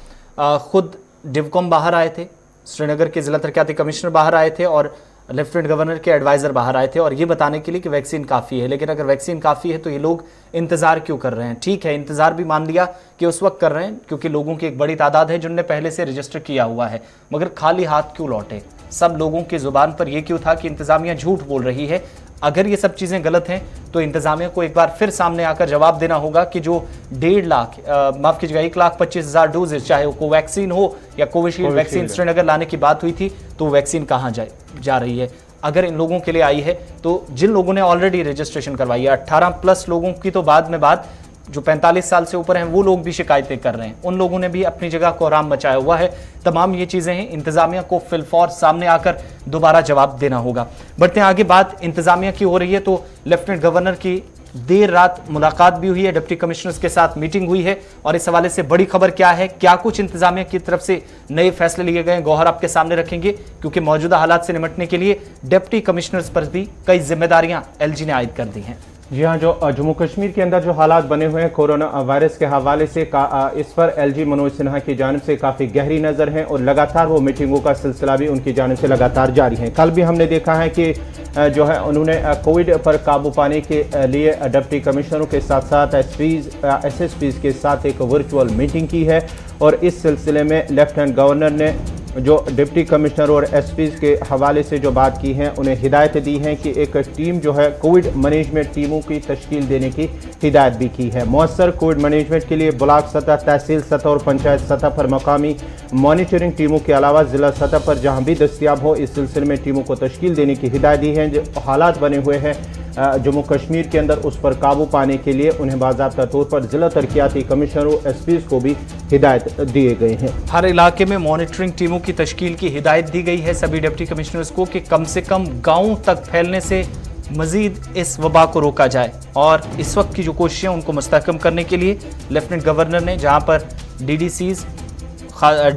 खुद डिवकॉम बाहर आए थे, श्रीनगर के जिला तरक्याती कमिश्नर बाहर आए थे और लेफ्टिनेंट गवर्नर के एडवाइजर बाहर आए थे और ये बताने के लिए कि वैक्सीन काफ़ी है। लेकिन अगर वैक्सीन काफ़ी है तो ये लोग इंतज़ार क्यों कर रहे हैं? ठीक है, इंतज़ार भी मान लिया कि उस वक्त कर रहे हैं क्योंकि लोगों की एक बड़ी तादाद है जिनने पहले से रजिस्टर किया हुआ है, मगर खाली हाथ क्यों लौटे? सब लोगों की ज़ुबान पर यह क्यों था कि इंतज़ामिया झूठ बोल रही है? अगर ये सब चीज़ें गलत हैं तो इंतज़ामिया को एक बार फिर सामने आकर जवाब देना होगा कि जो 1.5 लाख, माफ़ कीजिएगा, 1,25,000 डोजेज, चाहे वो कोवैक्सीन हो या कोविशील्ड वैक्सीन श्रीनगर लाने की बात हुई थी, तो वैक्सीन कहाँ जा रही है? अगर इन लोगों के लिए आई है तो जिन लोगों ने ऑलरेडी रजिस्ट्रेशन करवाई है, 18+ लोगों की तो बाद में बात, जो 45 साल से ऊपर हैं वो लोग भी शिकायतें कर रहे हैं, उन लोगों ने भी अपनी जगह कोहराम मचाया हुआ है। तमाम ये चीज़ें हैं, इंतज़ामिया को फिलफौर सामने आकर दोबारा जवाब देना होगा। बढ़ते हैं आगे, बात इंतज़ामिया की हो रही है तो लेफ्टिनेंट गवर्नर की देर रात मुलाकात भी हुई है, डिप्टी कमिश्नर्स के साथ मीटिंग हुई है और इस हवाले से बड़ी खबर क्या है, क्या कुछ इंतजामिया की तरफ से नए फैसले लिए गए, गौहर आपके सामने रखेंगे क्योंकि मौजूदा हालात से निपटने के लिए डिप्टी कमिश्नर्स पर भी कई जिम्मेदारियां LG ने आयद कर दी हैं। जी हाँ, जो जम्मू कश्मीर के अंदर जो हालात बने हुए हैं कोरोना वायरस के हवाले से इस पर LG मनोज सिन्हा की जानिब से काफ़ी गहरी नज़र है और लगातार वो मीटिंगों का सिलसिला भी उनकी जानिब से लगातार जारी है। कल भी हमने देखा है कि जो है उन्होंने कोविड पर काबू पाने के लिए डिप्टी कमिश्नरों के साथ साथ SSPs के साथ एक वर्चुअल मीटिंग की है और इस सिलसिले में लेफ्टिनेंट गवर्नर ने जो डिप्टी कमिश्नर और एसपी के हवाले से जो बात की है, उन्हें हिदायत दी हैं कि एक टीम जो है कोविड मैनेजमेंट टीमों की तश्कील देने की हिदायत भी की है। मौसर कोविड मैनेजमेंट के लिए ब्लॉक सतह, तहसील सतह और पंचायत सतह पर मकामी मॉनिटरिंग टीमों के अलावा जिला सतह पर जहां भी दस्तियाब हो इस सिलसिले में टीमों को तश्कील देने की हिदायत दी है। जो हालात बने हुए हैं जम्मू कश्मीर के अंदर उस पर काबू पाने के लिए उन्हें बाज़ाब्ता तौर पर जिला तरक्याती कमिश्नरों, एसपी को भी हिदायत दिए गए हैं। हर इलाके में मॉनिटरिंग टीमों की तश्कील की हिदायत दी गई है सभी डिप्टी कमिश्नर्स को कि कम से कम गांवों तक फैलने से मजीद इस वबा को रोका जाए। और इस वक्त की जो कोशिशें उनको मुस्तहकम करने के लिए लेफ्टिनेंट गवर्नर ने, जहां पर डीडीसीज,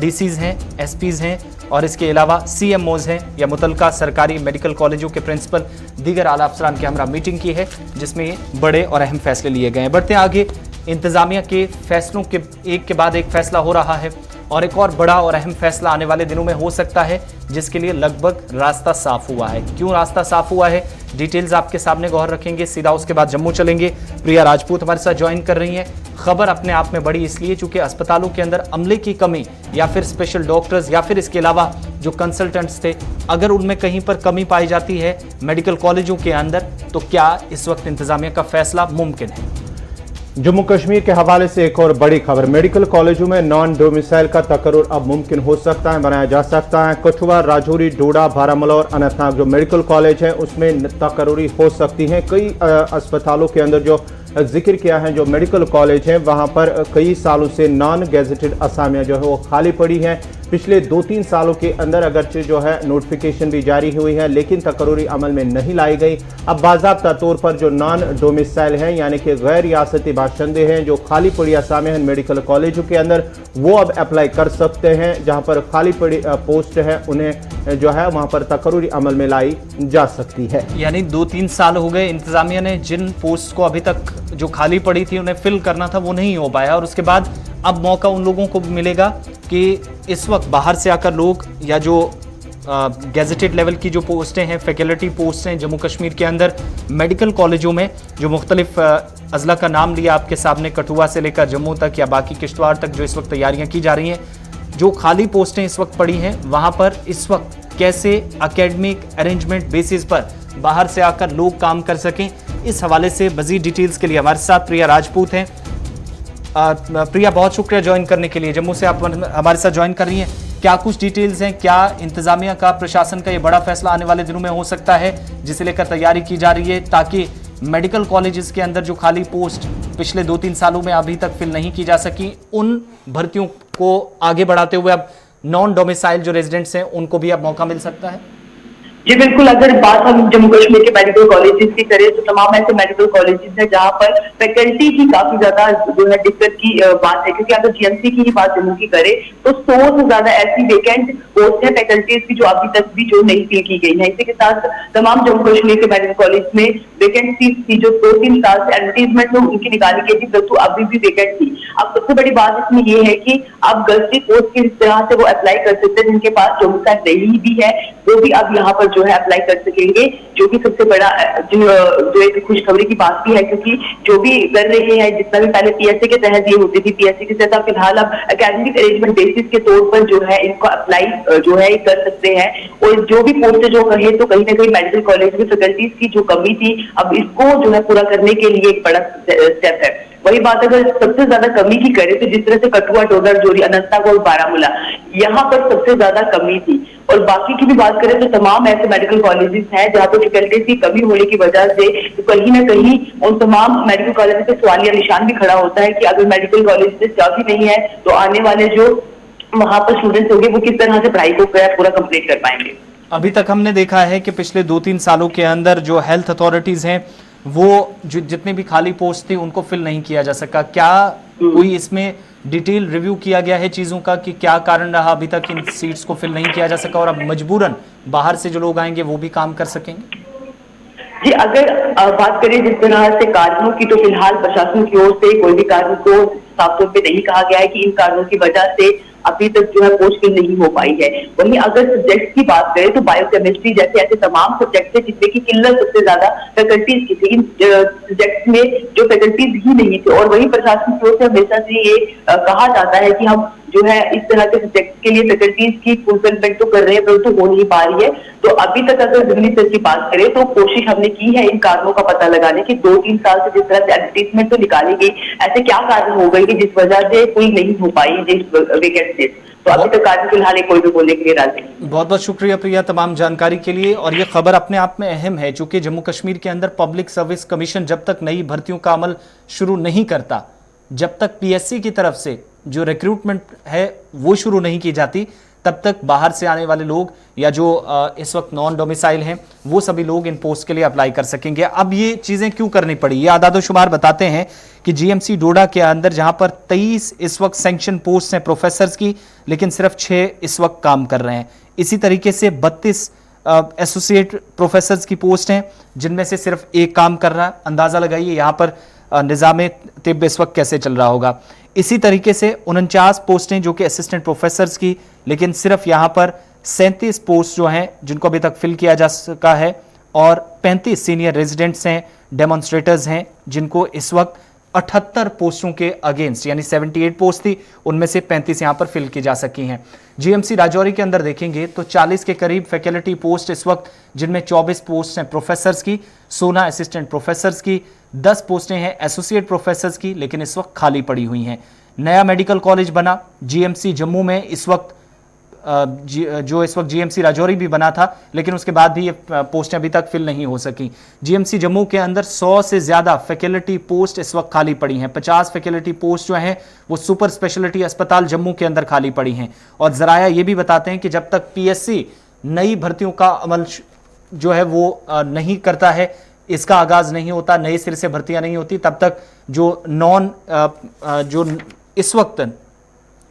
डीसीज हैं, एसपीज हैं और इसके अलावा सीएमओज हैं या मुतलका सरकारी मेडिकल कॉलेजों के प्रिंसिपल, दीगर आला अफसरान की हमरा मीटिंग की है जिसमें बड़े और अहम फैसले लिए गए हैं। बढ़ते हैं आगे, इंतजामिया के फैसलों के एक के बाद एक फैसला हो रहा है और एक और बड़ा और अहम फैसला आने वाले दिनों में हो सकता है जिसके लिए लगभग रास्ता साफ हुआ है। क्यों रास्ता साफ हुआ है, डिटेल्स आपके सामने गौर रखेंगे। सीधा उसके बाद जम्मू चलेंगे। प्रिया राजपूत हमारे साथ ज्वाइन कर रही हैं। खबर अपने आप में बड़ी इसलिए चूंकि अस्पतालों के अंदर अमले की कमी या फिर स्पेशल डॉक्टर्स या फिर इसके अलावा जो कंसल्टेंट्स थे, अगर उनमें कहीं पर कमी पाई जाती है मेडिकल कॉलेजों के अंदर, तो क्या इस वक्त इंतजामिया का फैसला मुमकिन है? जम्मू कश्मीर के हवाले से एक और बड़ी खबर, मेडिकल कॉलेजों में नॉन डोमिसाइल का तकर्रुर अब मुमकिन हो सकता है, बनाया जा सकता है। कठुआ, राजौरी, डोडा, बारामूला और अनंतनाग जो मेडिकल कॉलेज है उसमें तकर्रुरी हो सकती हैं। कई अस्पतालों के अंदर जो जिक्र किया है, जो मेडिकल कॉलेज हैं वहाँ पर कई सालों से नॉन गैजेटेड असामियाँ जो है वो खाली पड़ी हैं। पिछले 2-3 सालों के अंदर अगरचे जो है नोटिफिकेशन भी जारी हुई है लेकिन तकर्रुरी अमल में नहीं लाई गई। अब बाज़ाब्ता तौर पर जो नॉन डोमिसाइल हैं यानी कि गैर रियासती बाशिंदे हैं, जो खाली पड़ी असामियाँ हैं मेडिकल कॉलेजों के अंदर, वो अब अप्लाई कर सकते हैं। जहाँ पर खाली पड़ी पोस्ट है उन्हें जो है वहाँ पर तकर्रुरी अमल में लाई जा सकती है। यानी 2-3 साल हो गए इंतजामिया ने जिन पोस्ट को अभी तक जो खाली पड़ी थी उन्हें फिल करना था वो नहीं हो पाया और उसके बाद अब मौका उन लोगों को मिलेगा कि इस वक्त बाहर से आकर लोग या जो गैजेटेड लेवल की जो पोस्टें हैं, फैकल्टी पोस्ट हैं जम्मू कश्मीर के अंदर मेडिकल कॉलेजों में, जो मुख्तलिफ अजला का नाम लिया आपके सामने, कठुआ से लेकर जम्मू तक या बाकी किश्तवाड़ तक जो इस वक्त तैयारियां की जा रही हैं, जो खाली पोस्टें इस वक्त पड़ी हैं वहाँ पर इस वक्त कैसे एकेडमिक अरेंजमेंट बेसिस पर बाहर से आकर लोग काम कर सकें, इस हवाले से मजीद डिटेल्स के लिए हमारे साथ प्रिया राजपूत हैं। प्रिया, बहुत शुक्रिया ज्वाइन करने के लिए। जम्मू से आप हमारे साथ ज्वाइन कर रही हैं, क्या कुछ डिटेल्स हैं, क्या इंतजामिया का, प्रशासन का ये बड़ा फैसला आने वाले दिनों में हो सकता है जिसे लेकर तैयारी की जा रही है ताकि मेडिकल कॉलेजेस के अंदर जो खाली पोस्ट पिछले 2-3 सालों में अभी तक फिल नहीं की जा सकी, उन भर्तियों को आगे बढ़ाते हुए अब नॉन डोमिसाइल जो रेजिडेंट्स हैं उनको भी अब मौका मिल सकता है? जी बिल्कुल, अगर बात हम जम्मू कश्मीर के मेडिकल कॉलेजेस की करें तो तमाम ऐसे मेडिकल कॉलेजेस हैं जहां पर फैकल्टी की काफी ज्यादा जो है दिक्कत की बात है, क्योंकि अगर जीएमसी की ही बात जम्मू की करें तो 100 से ज्यादा ऐसी वेकेंट पोस्ट है फैकल्टीज की जो अभी तक भी जो नहीं फिल की गई है। इसी के साथ तमाम जम्मू कश्मीर के मेडिकल कॉलेज में वैकेंसी थी जो 2-3 साल से एडवर्टीजमेंट में उनकी निकाली गई थी, परंतु अभी भी वेकेंट थी। अब सबसे बड़ी बात इसमें ये है कि अब गजटी पोस्ट की तरह से वो अप्लाई कर सकते हैं जिनके पास डोमिसाइल नहीं भी है, वो भी अब यहाँ पर जो है अप्लाई कर सकेंगे, जो कि सबसे बड़ा जो एक खुशखबरी की बात भी है, क्योंकि जो भी कर रहे हैं, जितना भी पहले पीएससी के तहत ये होती थी, पीएससी के तहत फिलहाल अब एकेडमिक अरेंजमेंट बेसिस के तौर पर जो है इनको अप्लाई जो है कर सकते हैं। और जो भी पोस्ट जो कहे तो कहीं ना कहीं मेडिकल कॉलेज में फैकल्टीज की जो कमी थी, अब इसको जो है पूरा करने के लिए एक बड़ा स्टेप है। वही बात अगर सबसे ज्यादा कमी की करें तो जिस तरह से कठुआ, डोडा, राजौरी, अनंतनाग और बारामूला, यहाँ पर सबसे ज्यादा कमी थी। और बाकी की भी बात करें तो तमाम ऐसे मेडिकल कॉलेजेस हैं जहाँ पर फैकल्टीज की कमी होने की वजह से तो कहीं ना कहीं उन तमाम मेडिकल कॉलेज पे सवालिया निशान भी खड़ा होता है कि अगर मेडिकल कॉलेज से स्टाफ ही नहीं है तो आने वाले जो वहां पर स्टूडेंट्स होंगे वो किस तरह से पढ़ाई को पूरा कंप्लीट कर पाएंगे। अभी तक हमने देखा है कि पिछले 2-3 सालों के अंदर जो हेल्थ अथॉरिटीज हैं वो जो जितने भी खाली पोस्ट थी उनको फिल नहीं किया जा सका। क्या कोई इसमें डिटेल रिव्यू किया गया है चीजों का कि क्या कारण रहा अभी तक इन सीट्स को फिल नहीं किया जा सका और अब मजबूरन बाहर से जो लोग आएंगे वो भी काम कर सकेंगे? जी, अगर बात करें जिस तरह से कारणों की तो फिलहाल प्रशासन की ओर से कोई भी कारण को साफ तौर पे नहीं कहा गया है कि इन कारणों की वजह से अभी तक जो है पोस्ट फिल नहीं हो पाई है। वहीं अगर सब्जेक्ट की बात करें तो बायोकेमिस्ट्री जैसे ऐसे तमाम सब्जेक्ट है जिसमें की किल्लत सबसे ज्यादा फैकल्टीज की थी, इन सब्जेक्ट में जो फैकल्टीज ही नहीं थे। और वही प्रशासन की ओर से हमेशा से ये कहा जाता है कि हम जो है इस तरह के सब्जेक्ट के लिए फैकल्टीज की फुलफिलमेंट तो कर रहे हैं परंतु हो नहीं पा रही है। तो अभी तक अगर दिल्ली सर की बात करें तो कोशिश हमने की है इन कारणों का पता लगाने की। 2-3 साल से जिस तरह से एडवर्टीजमेंट तो निकाली गई, ऐसे क्या कारण हो गई कि जिस वजह से कोई नहीं हो पाई जिस वैकेंसी। तो अभी तक कारण फिलहाल कोई भी बोलने के लिए राजी नहीं। बहुत बहुत शुक्रिया प्रिया तमाम जानकारी के लिए। और ये खबर अपने आप में अहम है, चूंकि जम्मू कश्मीर के अंदर पब्लिक सर्विस कमीशन जब तक नई भर्तियों का अमल शुरू नहीं करता, जब तक पीएससी की तरफ से जो रिक्रूटमेंट है वो शुरू नहीं की जाती, तब तक बाहर से आने वाले लोग या जो इस वक्त नॉन डोमिसाइल हैं वो सभी लोग इन पोस्ट के लिए अप्लाई कर सकेंगे। अब ये चीजें क्यों करनी पड़ी, ये आदादोशुमार बताते हैं कि जीएमसी डोडा के अंदर जहां पर 23 इस वक्त सैंक्शन पोस्ट हैं प्रोफेसर्स की, लेकिन सिर्फ 6 इस वक्त काम कर रहे हैं। इसी तरीके से 32 एसोसिएट प्रोफेसर्स की पोस्ट हैं जिनमें से सिर्फ 1 काम कर रहा है। अंदाजा लगाइए यहाँ पर निज़ाम तिब इस वक्त कैसे चल रहा होगा। इसी तरीके से 49 पोस्टें जो कि असिस्टेंट प्रोफेसर्स की, लेकिन सिर्फ यहाँ पर 37 पोस्ट जो हैं जिनको अभी तक फिल किया जा सका है, और 35 सीनियर रेजिडेंट्स हैं, डेमोन्स्ट्रेटर्स हैं जिनको इस वक्त 78 पोस्टों के अगेंस्ट, यानी 78 पोस्ट थी उनमें से 35 यहां पर फिल की जा सकी हैं। जीएमसी राजौरी के अंदर देखेंगे तो 40 के करीब फैकल्टी पोस्ट इस वक्त, जिनमें 24 पोस्ट हैं प्रोफेसर्स की, 16 असिस्टेंट प्रोफेसर्स की, 10 पोस्टें हैं एसोसिएट प्रोफेसर्स की, लेकिन इस वक्त खाली पड़ी हुई हैं। नया मेडिकल कॉलेज बना जीएमसी जम्मू में इस वक्त, जो इस वक्त जीएमसी राजौरी भी बना था, लेकिन उसके बाद भी ये पोस्टें अभी तक फिल नहीं हो सकी। जीएमसी जम्मू के अंदर 100 से ज्यादा फैकल्टी पोस्ट इस वक्त खाली पड़ी हैं। 50 फैकल्टी पोस्ट जो हैं वो सुपर स्पेशलिटी अस्पताल जम्मू के अंदर खाली पड़ी हैं। और जराया ये भी बताते हैं कि जब तक पीएससी नई भर्तियों का अमल जो है वो नहीं करता है, इसका आगाज नहीं होता, नए सिरे से भर्तियां नहीं होती, तब तक जो इस वक्त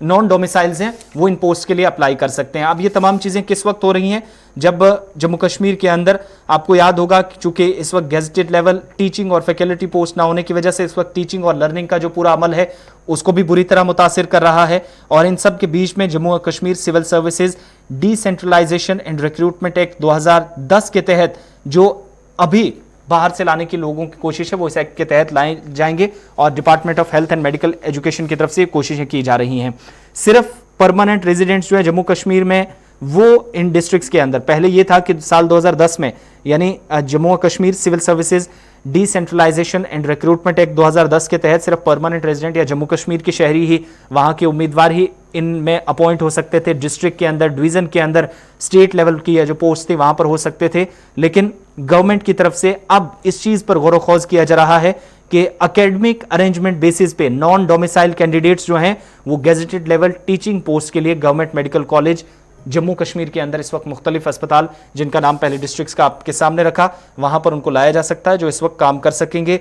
नॉन डोमिसाइल्स हैं वो इन पोस्ट के लिए अप्लाई कर सकते हैं। अब ये तमाम चीज़ें किस वक्त हो रही हैं, जब जम्मू कश्मीर के अंदर आपको याद होगा कि चूंकि इस वक्त गेजेटेड लेवल टीचिंग और फैकल्टी पोस्ट ना होने की वजह से इस वक्त टीचिंग और लर्निंग का जो पूरा अमल है उसको भी बुरी तरह मुतासिर कर रहा है। और इन सब के बीच में जम्मू और Kashmir civil services decentralisation and recruitment act 2010 के तहत जो अभी बाहर से लाने की लोगों की कोशिश है वो इस एक्ट के तहत लाए जाएंगे, और department of health and medical education की तरफ से कोशिशें की जा रही हैं। सिर्फ परमानेंट रेजिडेंट्स जो है जम्मू कश्मीर में वो इन डिस्ट्रिक्ट्स के अंदर, पहले ये था कि साल 2010 में, यानी जम्मू और Kashmir civil services decentralisation and recruitment act 2010 के तहत सिर्फ परमानेंट रेजिडेंट या जम्मू कश्मीर के शहरी ही, वहां के उम्मीदवार ही इनमें अपॉइंट हो सकते थे। डिस्ट्रिक्ट के अंदर, डिवीजन के अंदर, स्टेट लेवल की जो पोस्ट थी वहां पर हो सकते थे। लेकिन गवर्नमेंट की तरफ से अब इस चीज पर गौर खोज किया जा रहा है कि एकेडमिक अरेंजमेंट बेसिस पे नॉन डोमिसाइल कैंडिडेट्स जो हैं वो गेजेटेड लेवल टीचिंग पोस्ट के लिए government medical college Jammu Kashmir के अंदर इस वक्त मुख्तलिफ अस्पताल, जिनका नाम पहले डिस्ट्रिक्ट्स का आपके सामने रखा, वहां पर उनको लाया जा सकता है जो इस वक्त काम कर सकेंगे।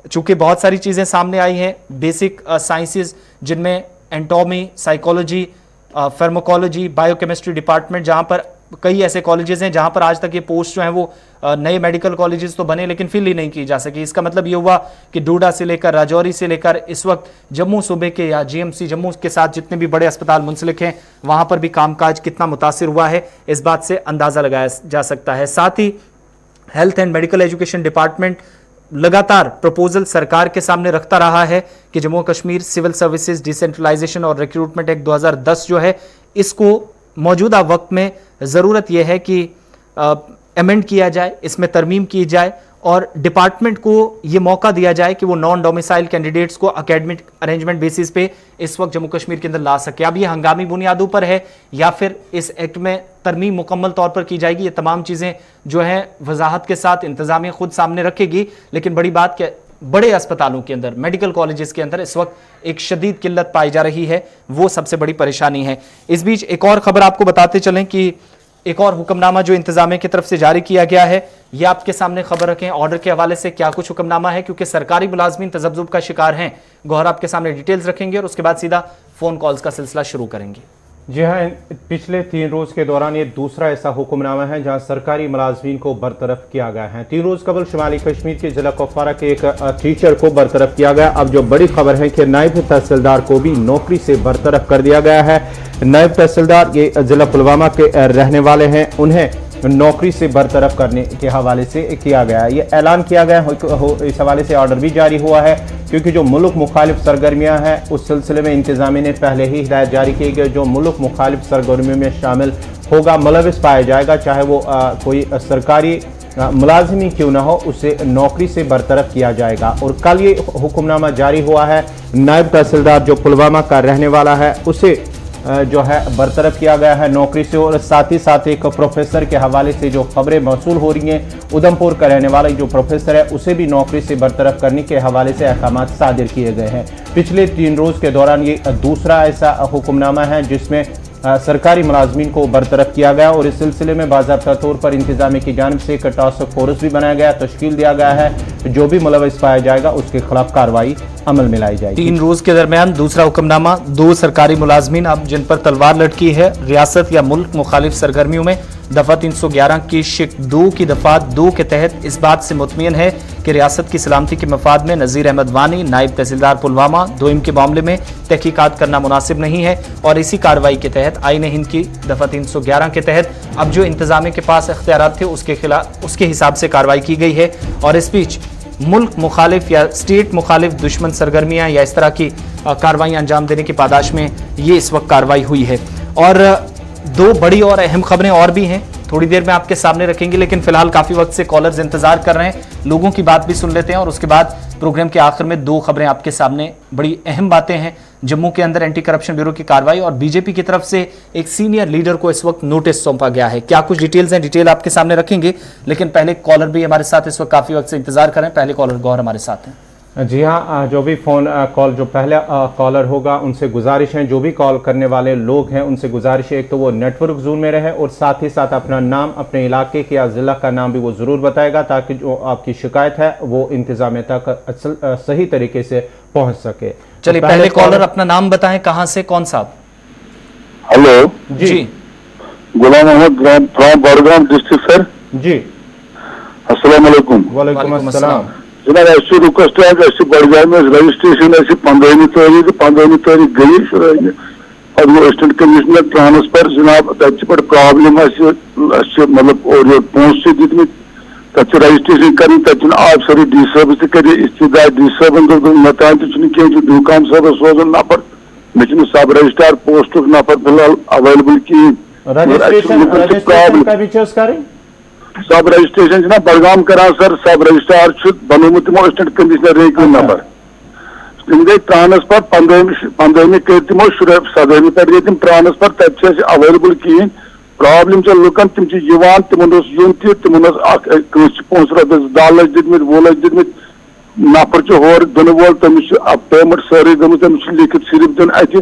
चूंकि बहुत सारी चीजें सामने आई हैं, बेसिक साइंसेज जिनमें anatomy, psychology, pharmacology, biochemistry department, जहां पर कई ऐसे कॉलेजेस हैं जहां पर आज तक ये पोस्ट जो हैं वो नए मेडिकल कॉलेजेस तो बने लेकिन फिल ही नहीं की जा सकी। इसका मतलब ये हुआ कि डोडा से लेकर राजौरी से लेकर इस वक्त जम्मू सूबे के या जीएमसी जम्मू के साथ जितने भी बड़े अस्पताल मुंसलिक हैं वहां पर भी कामकाज कितना मुतासिर हुआ है इस बात से अंदाजा लगाया जा सकता है। साथ ही health and medical education department लगातार प्रपोजल सरकार के सामने रखता रहा है कि Jammu Kashmir civil services decentralisation और रिक्रूटमेंट एक्ट 2010 जो है इसको मौजूदा वक्त में ज़रूरत यह है कि अमेंड किया जाए, इसमें तरमीम की जाए और डिपार्टमेंट को ये मौका दिया जाए कि वो नॉन डोमिसाइल कैंडिडेट्स को एकेडमिक अरेंजमेंट बेसिस पे इस वक्त जम्मू कश्मीर के अंदर ला सके। अब ये हंगामी बुनियादों पर है या फिर इस एक्ट में तरमीम मुकम्मल तौर पर की जाएगी, ये तमाम चीज़ें जो हैं वजाहत के साथ इंतजामिया खुद सामने रखेगी। लेकिन बड़ी बात क्या, बड़े अस्पतालों के अंदर, मेडिकल कॉलेजेस के अंदर इस वक्त एक शदीद किल्लत पाई जा रही है, वो सबसे बड़ी परेशानी है। इस बीच एक और खबर आपको बताते चलें कि एक और हुक्मनामा जो इंतजामिया की तरफ से जारी किया गया है, ये आपके सामने खबर रखें ऑर्डर के हवाले से क्या कुछ हुक्मनामा है, क्योंकि सरकारी मुलाजमीन तजब्जुब का शिकार हैं। गौहर आपके सामने डिटेल्स रखेंगे और उसके बाद सीधा फोन कॉल्स का सिलसिला शुरू करेंगे। जी हाँ, पिछले 3 रोज के दौरान ये दूसरा ऐसा हुक्मनामा है जहां सरकारी मुलाजमीन को बरतरफ किया गया है। 3 रोज कबल शुमाली कश्मीर के जिला कुपवारा के एक टीचर को बरतरफ किया गया। अब जो बड़ी खबर है कि नायब तहसीलदार को भी नौकरी से बरतरफ कर दिया गया है। नायब तहसीलदार ये जिला पुलवामा के रहने वाले हैं, उन्हें नौकरी से बरतरफ करने के हवाले से किया गया है। ये ऐलान किया गया है, इस हवाले से ऑर्डर भी जारी हुआ है क्योंकि जो मुल्क मुखालिफ सरगर्मियाँ हैं उस सिलसिले में इंतजामिया ने पहले ही हिदायत जारी की गई, जो मुल्क मुखालिफ सरगर्मियों में शामिल होगा, मुलविस पाया जाएगा, चाहे वो कोई सरकारी मुलाजिमी क्यों ना हो, उसे नौकरी से बरतरफ किया जाएगा। और कल ये हुक्मनामा जारी हुआ है, नायब तहसीलदार जो पुलवामा का रहने वाला है उसे जो है बरतरफ किया गया है नौकरी से। और साथ ही साथ एक प्रोफेसर के हवाले से जो खबरें मौसूल हो रही हैं, उधमपुर का रहने वाला जो प्रोफेसर है उसे भी नौकरी से बरतरफ करने के हवाले से अहकाम सादिर किए गए हैं। पिछले 3 रोज़ के दौरान ये दूसरा ऐसा हुक्मनामा है जिसमें सरकारी मुलाजमीन को बरतरफ किया गया और इस सिलसिले में बाज़ाब्ता तौर पर इंतजामिया की जानिब से एक टास्क फोर्स भी बनाया गया, तश्कील दिया गया है। जो भी मुलविस पाया जाएगा उसके खिलाफ कार्रवाई अमल में लाई जाएगी। 3 रोज के दरमियान दूसरा हुक्मनामा, 2 सरकारी मुलाजमीन अब जिन पर तलवार लटकी है रियासत या मुल्क मुखालिफ सरगर्मियों में, दफा 311 की शिक 2 की दफा 2 के तहत इस बात से मुतमिन है कि रियासत की सलामती के मफाद में नज़ीर अहमद वानी नायब तहसीलदार पुलवामा दोइम के मामले में तहकीकात करना मुनासिब नहीं है और इसी कार्रवाई के तहत आईन हिंद की दफा 311 के तहत अब जो इंतजामिया के पास इख्तियारात थे उसके हिसाब से कार्रवाई की गई है। और इस बीच मुल्क मुखालिफ या स्टेट मुखालिफ दुश्मन सरगर्मियाँ या इस तरह की कार्रवाई अंजाम देने की पादाश में ये इस वक्त कार्रवाई हुई है। और 2 बड़ी और अहम खबरें और भी हैं, थोड़ी देर में आपके सामने रखेंगे, लेकिन फिलहाल काफी वक्त से कॉलर्स इंतजार कर रहे हैं, लोगों की बात भी सुन लेते हैं और उसके बाद प्रोग्राम के आखिर में 2 खबरें आपके सामने, बड़ी अहम बातें हैं। जम्मू के अंदर एंटी करप्शन ब्यूरो की कार्रवाई और बीजेपी की तरफ से एक सीनियर लीडर को इस वक्त नोटिस सौंपा गया है। क्या कुछ डिटेल्स हैं, डिटेल आपके सामने रखेंगे, लेकिन पहले कॉलर भी हमारे साथ इस वक्त काफी वक्त से इंतजार करें। पहले कॉलर गौर हमारे साथ हैं। जी हाँ, जो भी फ़ोन कॉल जो पहला कॉलर होगा उनसे गुजारिश है, जो भी कॉल करने वाले लोग हैं उनसे गुजारिश है एक तो वो नेटवर्क जोन में रहे और साथ ही साथ अपना नाम, अपने इलाके के या ज़िला का नाम भी वो ज़रूर बताएगा ताकि जो आपकी शिकायत है वो इंतज़ामिया तक सही तरीके से पहुँच सके। चलिए पहले कॉलर अपना नाम बताएं, कहाँ से, कौन साहब? हेलो जी, Ghulam Mohammad from Budgam district sir. जी, अस्सलाम वालेकुम। वालेकुम अस्सलाम। जनाब ऐसी रिक्वेस्ट है कि ऐसी बड़गाम में रजिस्ट्रेशन ऐसी 15वीं तारीख गई और वो असिस्टेंट कमिश्नर ट्रांसफर जनाब तब पे प्रॉब्लम मतलब और पोस्ट से दित तब रजिस्ट्रेशन कर आप सारी डी साहब कर इस्तेदार डी साहब मतान तो दूकाम साहब सोजन नफर मे सब रजिस्ट्रार पोस्ट नफर फिलहाल अवेलेबल कहें सब रजिस्ट्रेशन ना बड़गाम करान सर सब रजिस्ट्रार बनोमुत तमो असिस्टेंट कमिश्नर रेंक नंबर तम गई ट्रांसफर 15 कर तमो 17 पे गई तम ट्रांसफर तब अवेलेबल कहें प्रॉब्लम लुकन तम तिमन यून तिमन 5 रॉपिस 10 लाख दित 2 लाख दित नफर होर दिन वोल तमिस पेमेंट सारी गम तमिस लिखित सिर्फ दिन अत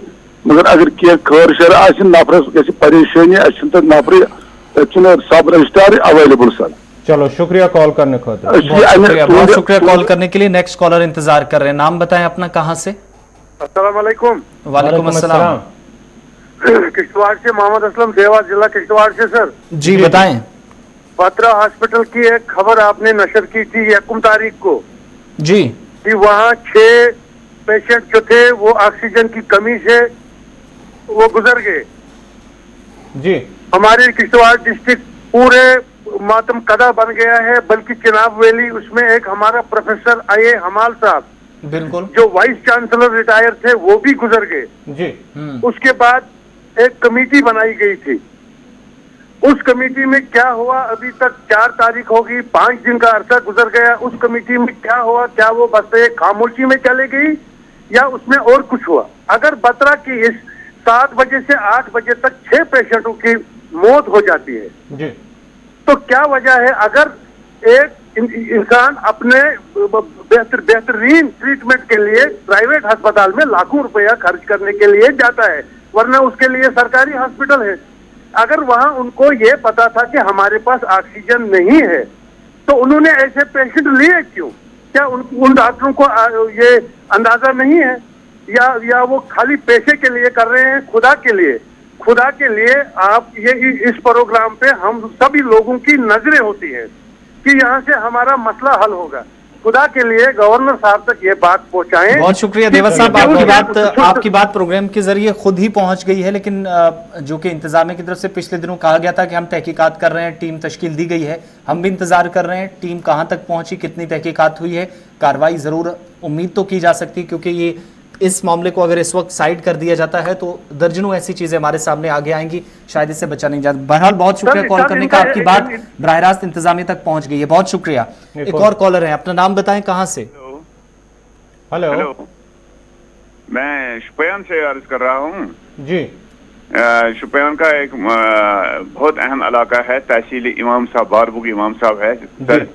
मगर अगर कह खर शर नफरस ग परेशानी नफर सब रजिस्ट्रार अवेलेबल सर। चलो शुक्रिया कॉल करने को। बहुत शुक्रिया कॉल करने के लिए। नेक्स्ट कॉलर इंतजार कर रहे हैं, नाम बताएं अपना, कहां से? अस्सलाम वालेकुम। वालेकुम अस्सलाम। किश्तवाड़ से मोहम्मद असलम, देवा जिला किश्तवाड़ से सर। जी बताएं। बत्रा हॉस्पिटल की एक खबर आपने नशर की थी 1 तारीख को जी कि वहाँ 6 पेशेंट जो थे वो ऑक्सीजन की कमी से वो गुजर गए। जी, हमारे किश्तवाड़ डिस्ट्रिक्ट पूरे मातम कदा बन गया है, बल्कि चिनाब वैली उसमें एक हमारा प्रोफेसर आए हमाल साहब बिल्कुल जो वाइस चांसलर रिटायर थे वो भी गुजर गए। जी, उसके बाद एक कमेटी बनाई गई थी, उस कमेटी में क्या हुआ अभी तक 4 तारीख होगी, 5 दिन का अरसा गुजर गया। उस कमेटी में क्या हुआ, क्या वो बस एक खामोशी में चले गई या उसमें और कुछ हुआ? अगर बत्रा की इस 7 बजे से 8 बजे तक 6 पेशेंटों की मौत हो जाती है जी, तो क्या वजह है? अगर एक इंसान अपने बेहतरीन ट्रीटमेंट के लिए प्राइवेट अस्पताल में लाखों रुपया खर्च करने के लिए जाता है, वरना उसके लिए सरकारी हॉस्पिटल है। अगर वहां उनको ये पता था कि हमारे पास ऑक्सीजन नहीं है तो उन्होंने ऐसे पेशेंट लिए क्यों? क्या उन डॉक्टरों को ये अंदाजा नहीं है या वो खाली पैसे के लिए कर रहे हैं? खुदा के लिए आप ये इस प्रोग्राम पे हम सभी लोगों की नजरें होती हैं कि यहाँ से हमारा मसला हल होगा। खुदा के लिए गवर्नर साहब तक ये बात पहुंचाएं। बहुत शुक्रिया देवा साहब, आपकी बात प्रोग्राम के जरिए खुद ही पहुंच गई है, लेकिन जो कि इंतजामिया की तरफ से पिछले दिनों कहा गया था कि हम तहकीकात कर रहे हैं, टीम तश्कील दी गई है, हम भी इंतजार कर रहे हैं टीम कहां तक पहुंची, कितनी तहकीकात हुई है, कार्रवाई जरूर उम्मीद तो की जा सकती है, क्योंकि ये इस मामले को अगर इस वक्त साइड कर दिया जाता है तो दर्जनों ऐसी चीजें हमारे सामने आगे आएंगी, शायद इससे बचा नहीं जाता। बहरहाल बहुत शुक्रिया कॉल करने का, आपकी बात बराह रास्त इंतजामिया तक पहुंच गई है, बहुत शुक्रिया। एक और कॉलर है, अपना नाम बताएं, कहां से? हेलो, मैं शुपियान से अर्ज कर रहा हूँ जी। शुपियान का एक बहुत अहम इलाका है, तहसील इमाम साहब, बारबुग इमाम साहब है सर।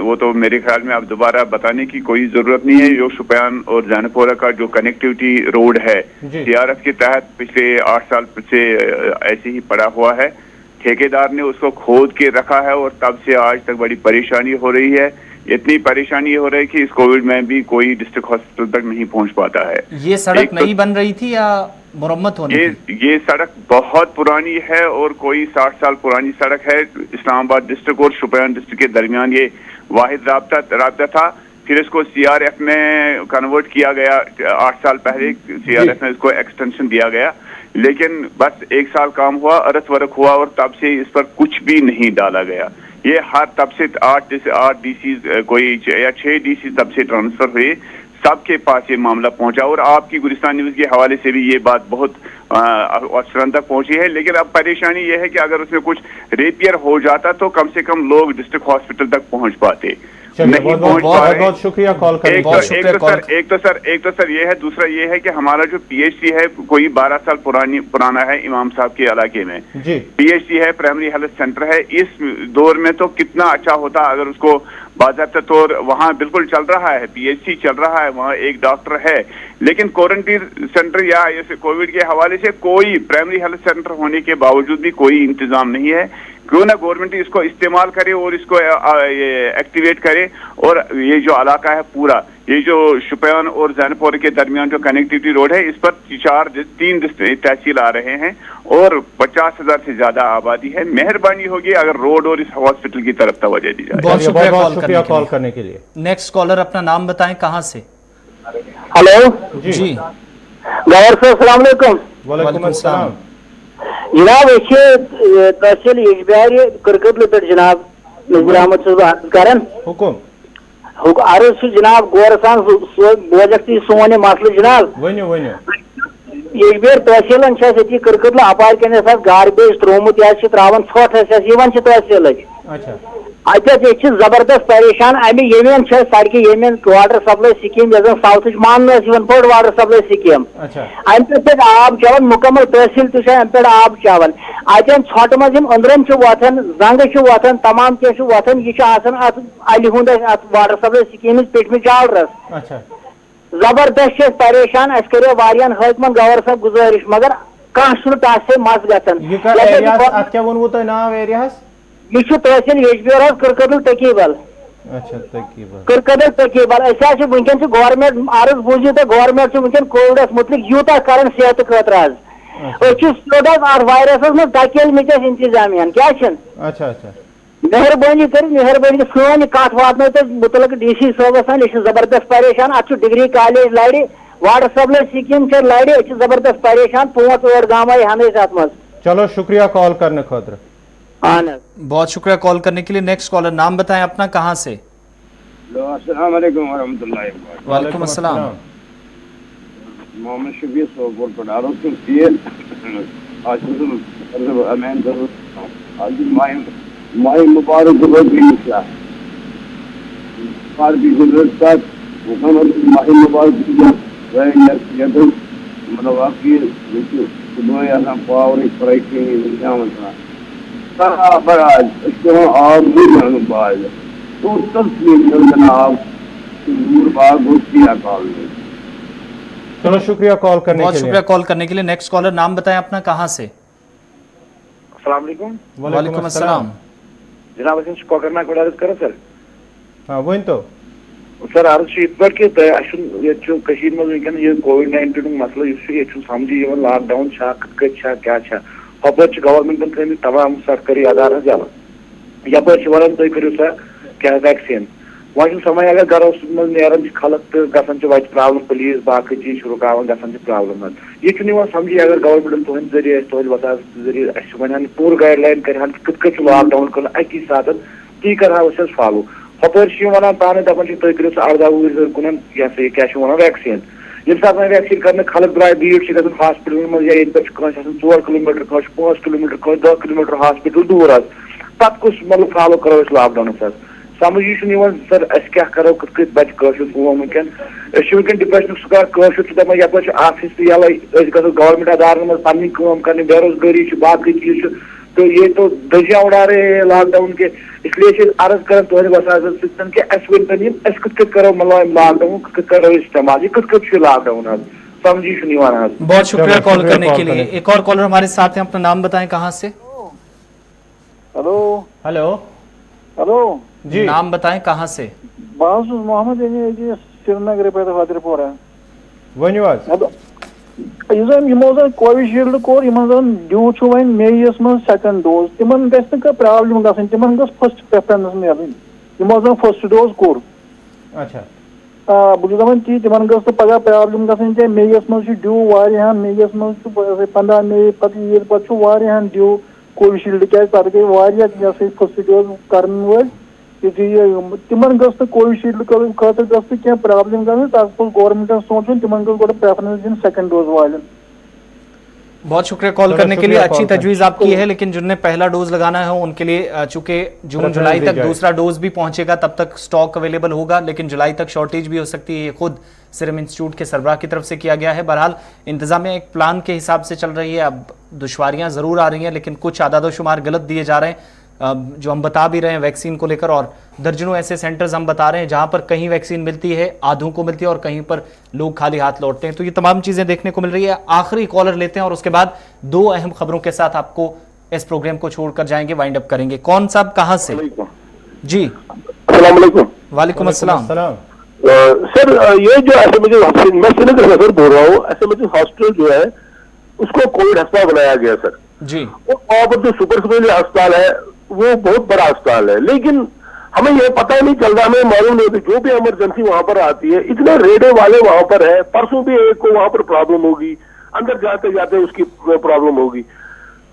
वो तो मेरे ख्याल में अब दोबारा बताने की कोई जरूरत नहीं है। जो शुपियान और जैनपोरा का जो कनेक्टिविटी रोड है CRF के तहत पिछले 8 साल से ऐसे ही पड़ा हुआ है। ठेकेदार ने उसको खोद के रखा है और तब से आज तक बड़ी परेशानी हो रही है। इतनी परेशानी हो रही है कि इस कोविड में भी कोई डिस्ट्रिक्ट हॉस्पिटल तक नहीं पहुंच पाता है। ये सड़क नहीं बन रही थी या मुरम्मत होनी थी? ये सड़क बहुत पुरानी है और कोई 60 साल पुरानी सड़क है। इस्लामाबाद डिस्ट्रिक्ट और शुपियान डिस्ट्रिक्ट के दरमियान ये वाहिद राब्ता था। फिर इसको CRF में कन्वर्ट किया गया 8 साल पहले, CRF में इसको एक्सटेंशन दिया गया, लेकिन बस 1 साल काम हुआ, अरथ वरख हुआ और तब से इस पर कुछ भी नहीं डाला गया। ये हर तब से 8 DC कोई या 6 DC तब से ट्रांसफर हुए, सबके पास ये मामला पहुंचा और आपकी गुलिस्तान न्यूज के हवाले से भी ये बात बहुत अफसरान तक पहुंची है। लेकिन अब परेशानी ये है कि अगर उसमें कुछ रिपेयर हो जाता तो कम से कम लोग डिस्ट्रिक्ट हॉस्पिटल तक पहुंच पाते, नहीं पहुंच पाए। बहुत शुक्रिया कॉल करने एक तो सर ये है, दूसरा ये है कि हमारा जो PHC है कोई 12 साल पुराना है इमाम साहब के इलाके में। PHC है, प्राइमरी हेल्थ सेंटर है। इस दौर में तो कितना अच्छा होता अगर उसको बाज़ाब्ता तौर वहाँ बिल्कुल चल रहा है, PHC चल रहा है, वहाँ एक डॉक्टर है, लेकिन क्वारंटीन सेंटर या ऐसे कोविड के हवाले से कोई प्राइमरी हेल्थ सेंटर होने के बावजूद भी कोई इंतजाम नहीं है। क्यों ना गवर्नमेंट इसको इस्तेमाल करे और इसको एक्टिवेट करे और ये जो इलाका है पूरा, ये जो शुपियान और जैनपोरा के दरमियान जो कनेक्टिविटी रोड है, इस पर 3 तहसील आ रहे हैं और 50,000 से ज्यादा आबादी है। मेहरबानी होगी अगर रोड और इस हॉस्पिटल की तरफ तवज्जो दी जाए। बहुत शुक्रिया कॉल करने के लिए। नेक्स्ट कॉलर, अपना नाम बताएं, कहां से? हेलो जी, गवर साहब अस्सलाम वालेकुम। वालेकुम अस्सलाम जनाब, तहसील यजबियार करकतल पे जनाब नज़ीर अहमद साहब करन हुकुम अर्ज जनाब गौर सान बोजक सोन मसल जनाब यजबियार तहसीलन करकतल अपार कन गार्बेज त्रोमुत त्रावान षठ तहसील जबरदस्त परेशान अमे यमेन सड़क Yemen water supply scheme south मान पे वाटर सप्लाई स्कीम अमे पे आब चवन मुकम्मल तहसील अमे पे आब चवन अतन षठ मज अंदरन वथन जंग वथन तमाम क्या वथन यह अल हुंद वाटर सप्लाई स्कीम पेटम चावरस जबरदस्त परेशान अस करो वारियान हकमन गवर साहब गुजारिश मगर कह तस मस गन यह तहसील यजबियार करकतल तकीबल करकतल तकीबल वनकन गवर्नमेंट अर्ज बूझो तो गवर्नमेंट वनकन कोविडस मुतलिक यूता कर सेहत खतर आज वायरस मज तकेल मित इंतजामिया क्या मेहरबानी कर मेहरबानी सन कत वात मुतलक DC साहबस यह जबरदस्त परेशान अत डिग्री कॉलेज लड़े वाटर सप्लाई स्कीम लड़े जबरदस्त परेशान 5-8 गाँव आए हमेशा अत मज। चलो शुक्रिया कॉल करने खतर। बहुत शुक्रिया कॉल करने के लिए। नेक्स्ट कॉलर, नाम बताएं अपना, कहां से? अस्सलाम वालेकुम वरहमतुल्लाहि वालेकुम अस्सलाम। मोहम्मद शफीक सोपोर पढ़ारो तुम सीएल आज तो अमेन जरूर आज माय मुबारक गुजर पार भी गुजर तक मुकम्मल माय मुबारक वह मतलब आपकी सुबह या पावर पढ़ाई के इंतजाम था चलो शुक्रिया कॉल करने के लिए। बहुत शुक्रिया कॉल करने के लिए। नेक्स्ट कॉलर, नाम बताएं अपना, कहां से? अस्सलाम वालेकुम। वालेकुम अस्सलाम। जनाब अस कोकरनाग पे अर्ज कर सर। हाँ वन तो सर अर्ज इत पे कि वनकन यह कोविड-19 मसल समझी लॉकडाउन क्या हपर गवर्नमेंटन थमित तमाम सरकारी अदार जल यपर वन तुम करो सा क्या वैक्सीन वह समय अगर घरों मज नेरान खलक तो गसान वत प्रॉब्लम पुलिस बाकी चीज रुकावान गसान प्रॉब्लम यह समझी अगर गवर्नमेंट तुंद जरिए तुंद वसात जरिए वन पूर गाइडलाइन कर कत लॉकडाउन कर अकी साथ ती कर फॉलो हपर वन पाने दपान तुम करो 18 वुहर कुन यह क्या वन वैक्सीन ये सात वैक्सीन कर खलक द्राय भीड़ हॉस्पिटल मज या 4 किलोमीटर 5 किलोमीटर 10 किलोमीटर हॉस्पिटल दूर पत कुछ मतलब फॉलो करो लॉकडाउन समझ यह सर अस क्या करो कत बच कूम वनकन डिप्रेशन शिकार दपान यप ऑफिस तो यल गो गवर्नमेंट अदारन मज पन्नी कर बेरोजगारी बाकी चीज तो ये तो दजिया उड़ा रहे हैं लॉकडाउन के इसलिए अर्ज कर तुहद वसात कि अस वन अस कत करो मतलब लॉकडाउन कत करो इस्तेमाल यह कत लॉकडाउन समझ यह बहुत शुक्रिया कॉल करने के लिए। एक और कॉलर हमारे साथ हैं, अपना नाम बताएं, कहाँ से? हेलो हेलो हेलो जी, नाम बताएं, कहाँ से? बस मोहम्मद श्रीनगर पे वादिरपोरा Covishield core due one Mayes मज सेकंड डोज तिमन गह प्रॉब्लम गसन तिमन गस फर्स्ट प्रेफरेंस मिलन यमो फर्स्ट डोज कोर अच्छा बहुत दपान ती तिमन गस तो पगह प्रॉब्लम गसन चे मेयस मज ड्यू वारियान मेयस मज 15 मई पे ईद पे वारियान ड्यू कोविशील्ड क्या पे गई वारिया फर्स्ट डोज करन वल तिमन गस कोविशील्ड खतर गस क्या प्रॉब्लम गई तक गवर्नमेंट सोचन तिमन गो प्रेफरेंस दिन सेकंड डोज वालन। बहुत शुक्रिया कॉल करने के लिए, अच्छी तजवीज आपकी है, लेकिन जिन्हें पहला डोज लगाना है उनके लिए चूंकि जून जुलाई तक दूसरा डोज भी पहुंचेगा तब तक स्टॉक अवेलेबल होगा, लेकिन जुलाई तक शॉर्टेज भी हो सकती है। ये खुद सीरम इंस्टीट्यूट के सरबराह की तरफ से किया गया है। बहरहाल इंतजामिया एक प्लान के हिसाब से चल रही है। अब दुश्वारियां जरूर आ रही हैं, लेकिन कुछ आदादोशुमार गलत दिए जा रहे हैं जो हम बता भी रहे हैं वैक्सीन को लेकर, और दर्जनों ऐसे सेंटर्स हम बता रहे हैं जहां पर कहीं वैक्सीन मिलती है, आधों को मिलती है, और कहीं पर लोग खाली हाथ लौटते हैं। तो ये तमाम चीजें देखने को मिल रही है। आखिरी कॉलर लेते हैं और उसके बाद 2 अहम खबरों के साथ आपको इस प्रोग्राम को छोड़कर जाएंगे, वाइंड अप करेंगे। कौन साहब, कहां से? जी वालेकुम अस्सलाम। सर ये जो एसएमएच मैं श्रीनगर से सर बोल रहा हूँ, एसएमएच हॉस्पिटल जो है उसको कोविड अस्पताल बनाया गया सर जी, और वहाँ पर जो सुपर स्पेशलिटी अस्पताल है वो बहुत बड़ा अस्पताल है, लेकिन हमें ये पता ही नहीं चल रहा, हमें मालूम नहीं होती जो भी इमरजेंसी वहां पर आती है इतने रेडे वाले वहां पर है। परसों भी एक को वहां पर प्रॉब्लम होगी, अंदर जाते जाते उसकी प्रॉब्लम होगी,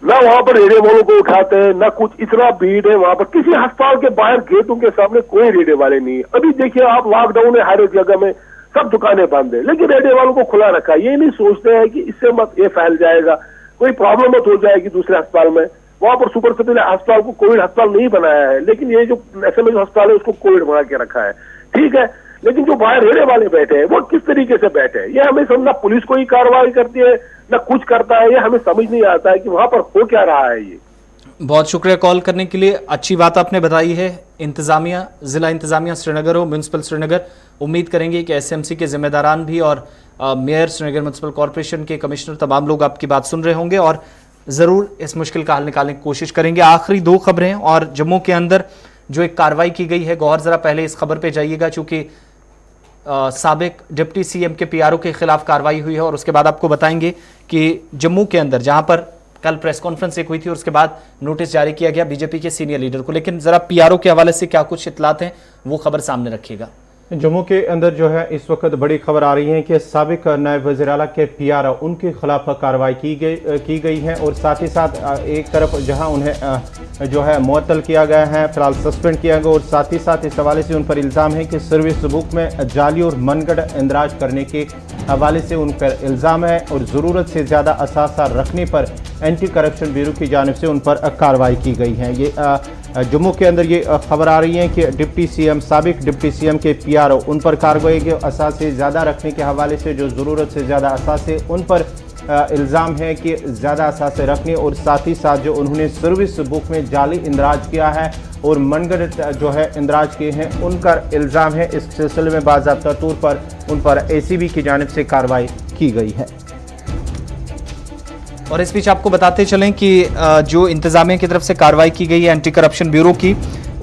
ना वहां पर रेडे वालों को उठाते हैं ना कुछ, इतना भीड़ है वहां पर। किसी अस्पताल के बाहर गेटों के सामने कोई रेडे वाले नहीं है। अभी देखिए आप, लॉकडाउन है, हर एक जगह में सब दुकानें बंद है, लेकिन रेडे वालों को खुला रखा है। ये नहीं सोचते हैं कि इससे मत ये फैल जाएगा, कोई प्रॉब्लम मत हो जाएगी दूसरे अस्पताल में। वहां पर सुपर स्पेशलिटी अस्पताल को कोविड अस्पताल नहीं बनाया है, लेकिन ये जो एसएमएच अस्पताल है उसको कोविड बना के रखा है, ठीक है। लेकिन जो बाहर रेड़े वाले बैठे हैं वो किस तरीके से बैठे हैं, ये हमें समझना, पुलिस कोई कार्रवाई करती है ना कुछ करता है, ये हमें समझ नहीं आता है कि वहां पर हो क्या रहा है। ये बहुत शुक्रिया कॉल करने के लिए, अच्छी बात आपने बताई है। इंतजामिया, जिला इंतजामिया श्रीनगर हो, म्यूनसिपल श्रीनगर, उम्मीद करेंगे कि एसएमसी के जिम्मेदारान भी और मेयर श्रीनगर म्यूनसिपल कॉर्पोरेशन के कमिश्नर, तमाम लोग आपकी बात सुन रहे होंगे और ज़रूर इस मुश्किल का हल निकालने की कोशिश करेंगे। आखिरी 2 खबरें, और जम्मू के अंदर जो एक कार्रवाई की गई है, गौर ज़रा पहले इस खबर पे जाइएगा चूँकि साबिक डिप्टी सीएम के पीआरओ के खिलाफ कार्रवाई हुई है, और उसके बाद आपको बताएंगे कि जम्मू के अंदर जहां पर कल प्रेस कॉन्फ्रेंस एक हुई थी और उसके बाद नोटिस जारी किया गया बीजेपी के सीनियर लीडर को, लेकिन ज़रा पीआरओ के हवाले से क्या कुछ इतलात हैं वो खबर सामने रखिएगा। जम्मू के अंदर जो है इस वक्त बड़ी खबर आ रही है कि साबिक नायब वज़ीर आला के पीआरओ उनके खिलाफ कार्रवाई की गई है, और साथ ही साथ एक तरफ जहां उन्हें जो है मुअत्तल किया गया है, फिलहाल सस्पेंड किया गया, और साथ ही साथ इस हवाले से उन पर इल्ज़ाम है कि सर्विस बुक में जाली और मनगढ़ इंदराज करने के हवाले से उन पर इल्ज़ाम है, और ज़रूरत से ज़्यादा असासा रखने पर एंटी करप्शन ब्यूरो की जानिब से उन पर कार्रवाई की गई है। ये जम्मू के अंदर ये खबर आ रही है कि डिप्टी सीएम, साबिक डिप्टी सीएम के पीआरओ उन पर कार्रवाई के असासे ज़्यादा रखने के हवाले से, जो ज़रूरत से ज़्यादा असासे उन पर इल्ज़ाम है कि ज़्यादा असासे रखने, और साथ ही साथ जो उन्होंने सर्विस बुक में जाली इंदराज किया है और मनगढ़ जो है इंदराज किए हैं, उनका इल्ज़ाम है। इस सिलसिले में बाज़ाब्ता तौर पर उन पर एसीबी की जानिब से कार्रवाई की गई है। और इस बीच आपको बताते चलें कि जो इंतजामिया की तरफ से कार्रवाई की गई है एंटी करप्शन ब्यूरो की,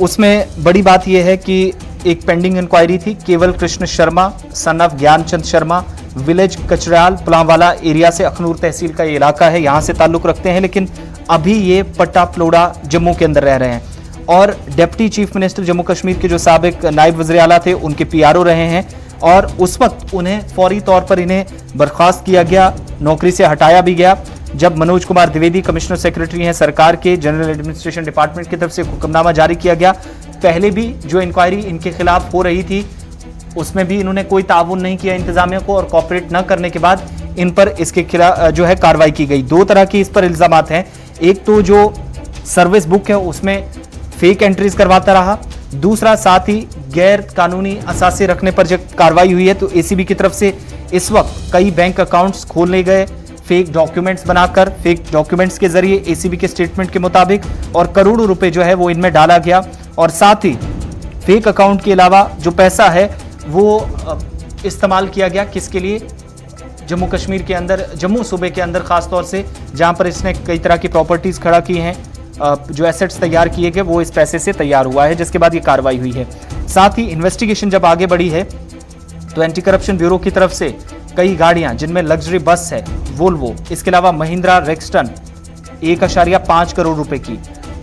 उसमें बड़ी बात यह है कि एक पेंडिंग इंक्वायरी थी। Keval Krishna Sharma son of Gyanchand Sharma, village Kachral Palanwala area से, अखनूर तहसील का ये इलाका है, यहाँ से ताल्लुक़ रखते हैं, लेकिन अभी ये पट्टा प्लोड़ा जम्मू के अंदर रह रहे हैं। और deputy chief minister Jammu Kashmir के जो साबिक नायब वज़ीर आला थे उनके पीआरओ रहे हैं, और उस वक्त उन्हें फौरी तौर पर इन्हें बर्खास्त किया गया, नौकरी से हटाया भी गया। जब मनोज कुमार द्विवेदी कमिश्नर सेक्रेटरी हैं सरकार के, जनरल एडमिनिस्ट्रेशन डिपार्टमेंट की तरफ से हुक्मनामा जारी किया गया। पहले भी जो इंक्वायरी इनके खिलाफ हो रही थी उसमें भी इन्होंने कोई ताउन नहीं किया इंतजामिया को, और कॉपरेट न करने के बाद इन पर इसके खिलाफ जो है कार्रवाई की गई। दो तरह की इस पर इल्जामात हैं, एक तो जो सर्विस बुक है उसमें फेक एंट्रीज करवाता रहा, दूसरा साथ ही गैर कानूनी असासे रखने पर जब कार्रवाई हुई है तो एसीबी की तरफ से इस वक्त कई बैंक अकाउंट्स खोले गए फेक डॉक्यूमेंट्स बनाकर, फेक डॉक्यूमेंट्स के जरिए एसीबी के स्टेटमेंट के मुताबिक, और करोड़ों रुपए जो है वो इनमें डाला गया। और साथ ही फेक अकाउंट के अलावा जो पैसा है वो इस्तेमाल किया गया किसके लिए, जम्मू कश्मीर के अंदर, जम्मू सूबे के अंदर खास तौर से जहां पर इसने कई तरह की प्रॉपर्टीज खड़ा की हैं, जो एसेट्स तैयार किए गए वो इस पैसे से तैयार हुआ है, जिसके बाद ये कार्रवाई हुई है। साथ ही इन्वेस्टिगेशन जब आगे बढ़ी है तो एंटी करप्शन ब्यूरो की तरफ से कई गाड़ियां जिनमें लग्जरी बस है वोल्वो, इसके अलावा महिंद्रा रेक्सटन 1.5 करोड़ रुपए की,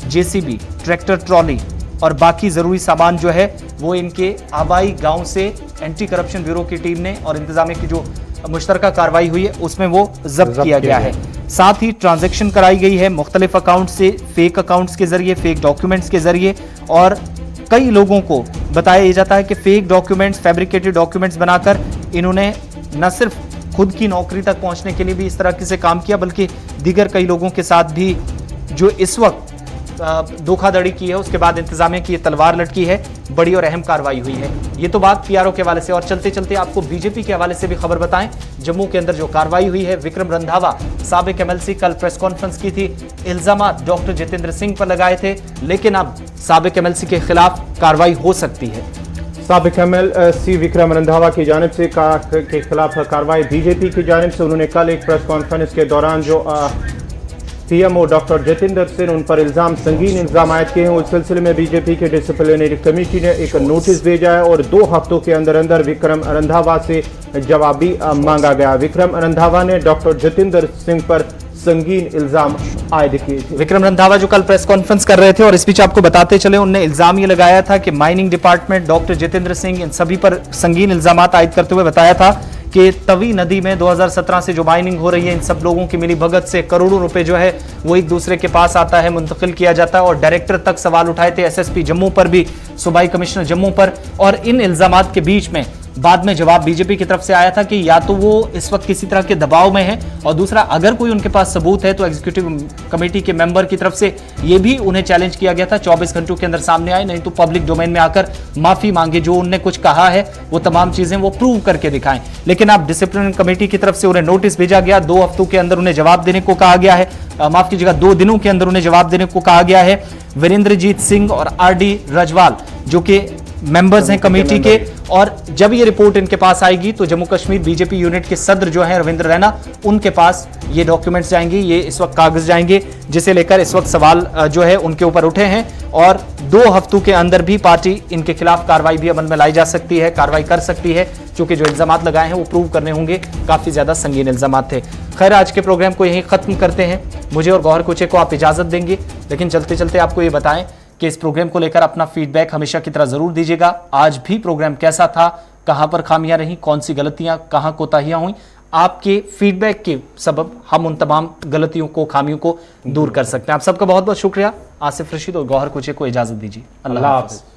जेसीबी, ट्रैक्टर ट्रॉली और बाकी जरूरी सामान जो है वो इनके आबाई गांव से एंटी करप्शन ब्यूरो की टीम ने और इंतजामिया की जो मुश्तरका कार्रवाई हुई है उसमें वो जब्त किया गया है। साथ ही ट्रांजैक्शन कराई गई है मुख्तलिफ अकाउंट से, फेक अकाउंट्स के जरिए, फेक डॉक्यूमेंट्स के जरिए, और कई लोगों को बताया जाता है कि फेक डॉक्यूमेंट्स, फैब्रिकेटेड डॉक्यूमेंट्स बनाकर इन्होंने न सिर्फ खुद की नौकरी तक पहुंचने के लिए भी इस तरह से काम किया, बल्कि दीगर कई लोगों के साथ भी जो इस वक्त धोखाधड़ी की है उसके बाद इंतजामिया की तलवार लटकी है। बड़ी और अहम कार्रवाई हुई है। ये तो बात पीआरओ के हवाले से, और चलते चलते आपको बीजेपी के हवाले से भी खबर बताएं। जम्मू के अंदर जो कार्रवाई हुई है, विक्रम रंधावा साबिक एमएलसी कल प्रेस कॉन्फ्रेंस की थी, इल्जामात डॉक्टर जितेंद्र सिंह पर लगाए थे, लेकिन अब साबिक एमएलसी के खिलाफ कार्रवाई हो सकती है। साबिक एमएलसी विक्रम रंधावा की जानिब से के खिलाफ कार्रवाई बीजेपी की जानिब से। उन्होंने कल एक प्रेस कॉन्फ्रेंस के दौरान जो पीएमओ डॉक्टर जितेंद्र सिंह उन पर संगीन इल्जाम आयद किए हैं, उस सिलसिले में बीजेपी के डिसिप्लिनरी कमेटी ने एक नोटिस भेजा है और 2 हफ्तों के अंदर अंदर विक्रम रंधावा से जवाब भी मांगा गया। विक्रम रंधावा ने डॉक्टर जितेंद्र सिंह पर संगीन इल्जाम आयद किए थे। विक्रम रंधावा जो कल प्रेस कॉन्फ्रेंस कर रहे थे और इस बीच आपको बताते चले, उन्होंने इल्जाम ये लगाया था कि mining department, doctor Jitendra Singh, इन सभी पर संगीन इल्जामात आयद करते हुए बताया था कि तवी नदी में 2017 से जो माइनिंग हो रही है, इन सब लोगों की मिली भगत से करोड़ों रुपए जो है वो एक दूसरे के पास आता है, मुंतकिल किया जाता है, और डायरेक्टर तक सवाल उठाए थे एसएसपी जम्मू पर भी, सूबाई कमिश्नर जम्मू पर। और इन इल्जामात के बीच में बाद में जवाब बीजेपी की तरफ से आया था कि या तो वो इस वक्त किसी तरह के दबाव में है, और दूसरा अगर कोई उनके पास सबूत है तो एग्जीक्यूटिव कमेटी के मेंबर की तरफ से ये भी उन्हें चैलेंज किया गया था 24 घंटों के अंदर सामने आए, नहीं तो पब्लिक डोमेन में आकर माफी मांगे, जो उन्होंने कुछ कहा है वो तमाम चीजें वो प्रूव करके दिखाएं। लेकिन अब डिसिप्लिनरी कमेटी की तरफ से उन्हें नोटिस भेजा गया, 2 हफ्तों के अंदर उन्हें जवाब देने को कहा गया है, माफ कीजिएगा 2 दिनों के अंदर उन्हें जवाब देने को कहा गया है। वीरेंद्रजीत सिंह और आरडी रजवाल जो कि मेंबर्स हैं कमेटी के, और जब ये रिपोर्ट इनके पास आएगी तो जम्मू कश्मीर बीजेपी यूनिट के सदर जो हैं रविंद्र रैना, उनके पास ये डॉक्यूमेंट्स जाएंगे, ये इस वक्त कागज जाएंगे, जिसे लेकर इस वक्त सवाल जो है उनके ऊपर उठे हैं, और 2 हफ्तों के अंदर भी पार्टी इनके खिलाफ कार्रवाई भी अमल में लाई जा सकती है, कार्रवाई कर सकती है, क्योंकि जो इल्जामात लगाए हैं वो प्रूव करने होंगे, काफी ज्यादा संगीन इल्जामात थे। खैर, आज के प्रोग्राम को यहीं खत्म करते हैं। मुझे और गौहर कुचे को आप इजाजत देंगे, लेकिन चलते चलते आपको ये बताएं कि इस प्रोग्राम को लेकर अपना फीडबैक हमेशा की तरह जरूर दीजिएगा। आज भी प्रोग्राम कैसा था, कहां पर खामियां रहीं, कौन सी गलतियां, कहां कोताहियां हुई, आपके फीडबैक के सबब हम उन तमाम गलतियों को, खामियों को दूर कर सकते हैं। आप सबका बहुत बहुत शुक्रिया। आसिफ रशीद और गौहर कुचे को इजाजत दीजिए। अल्लाह हाफ़िज़।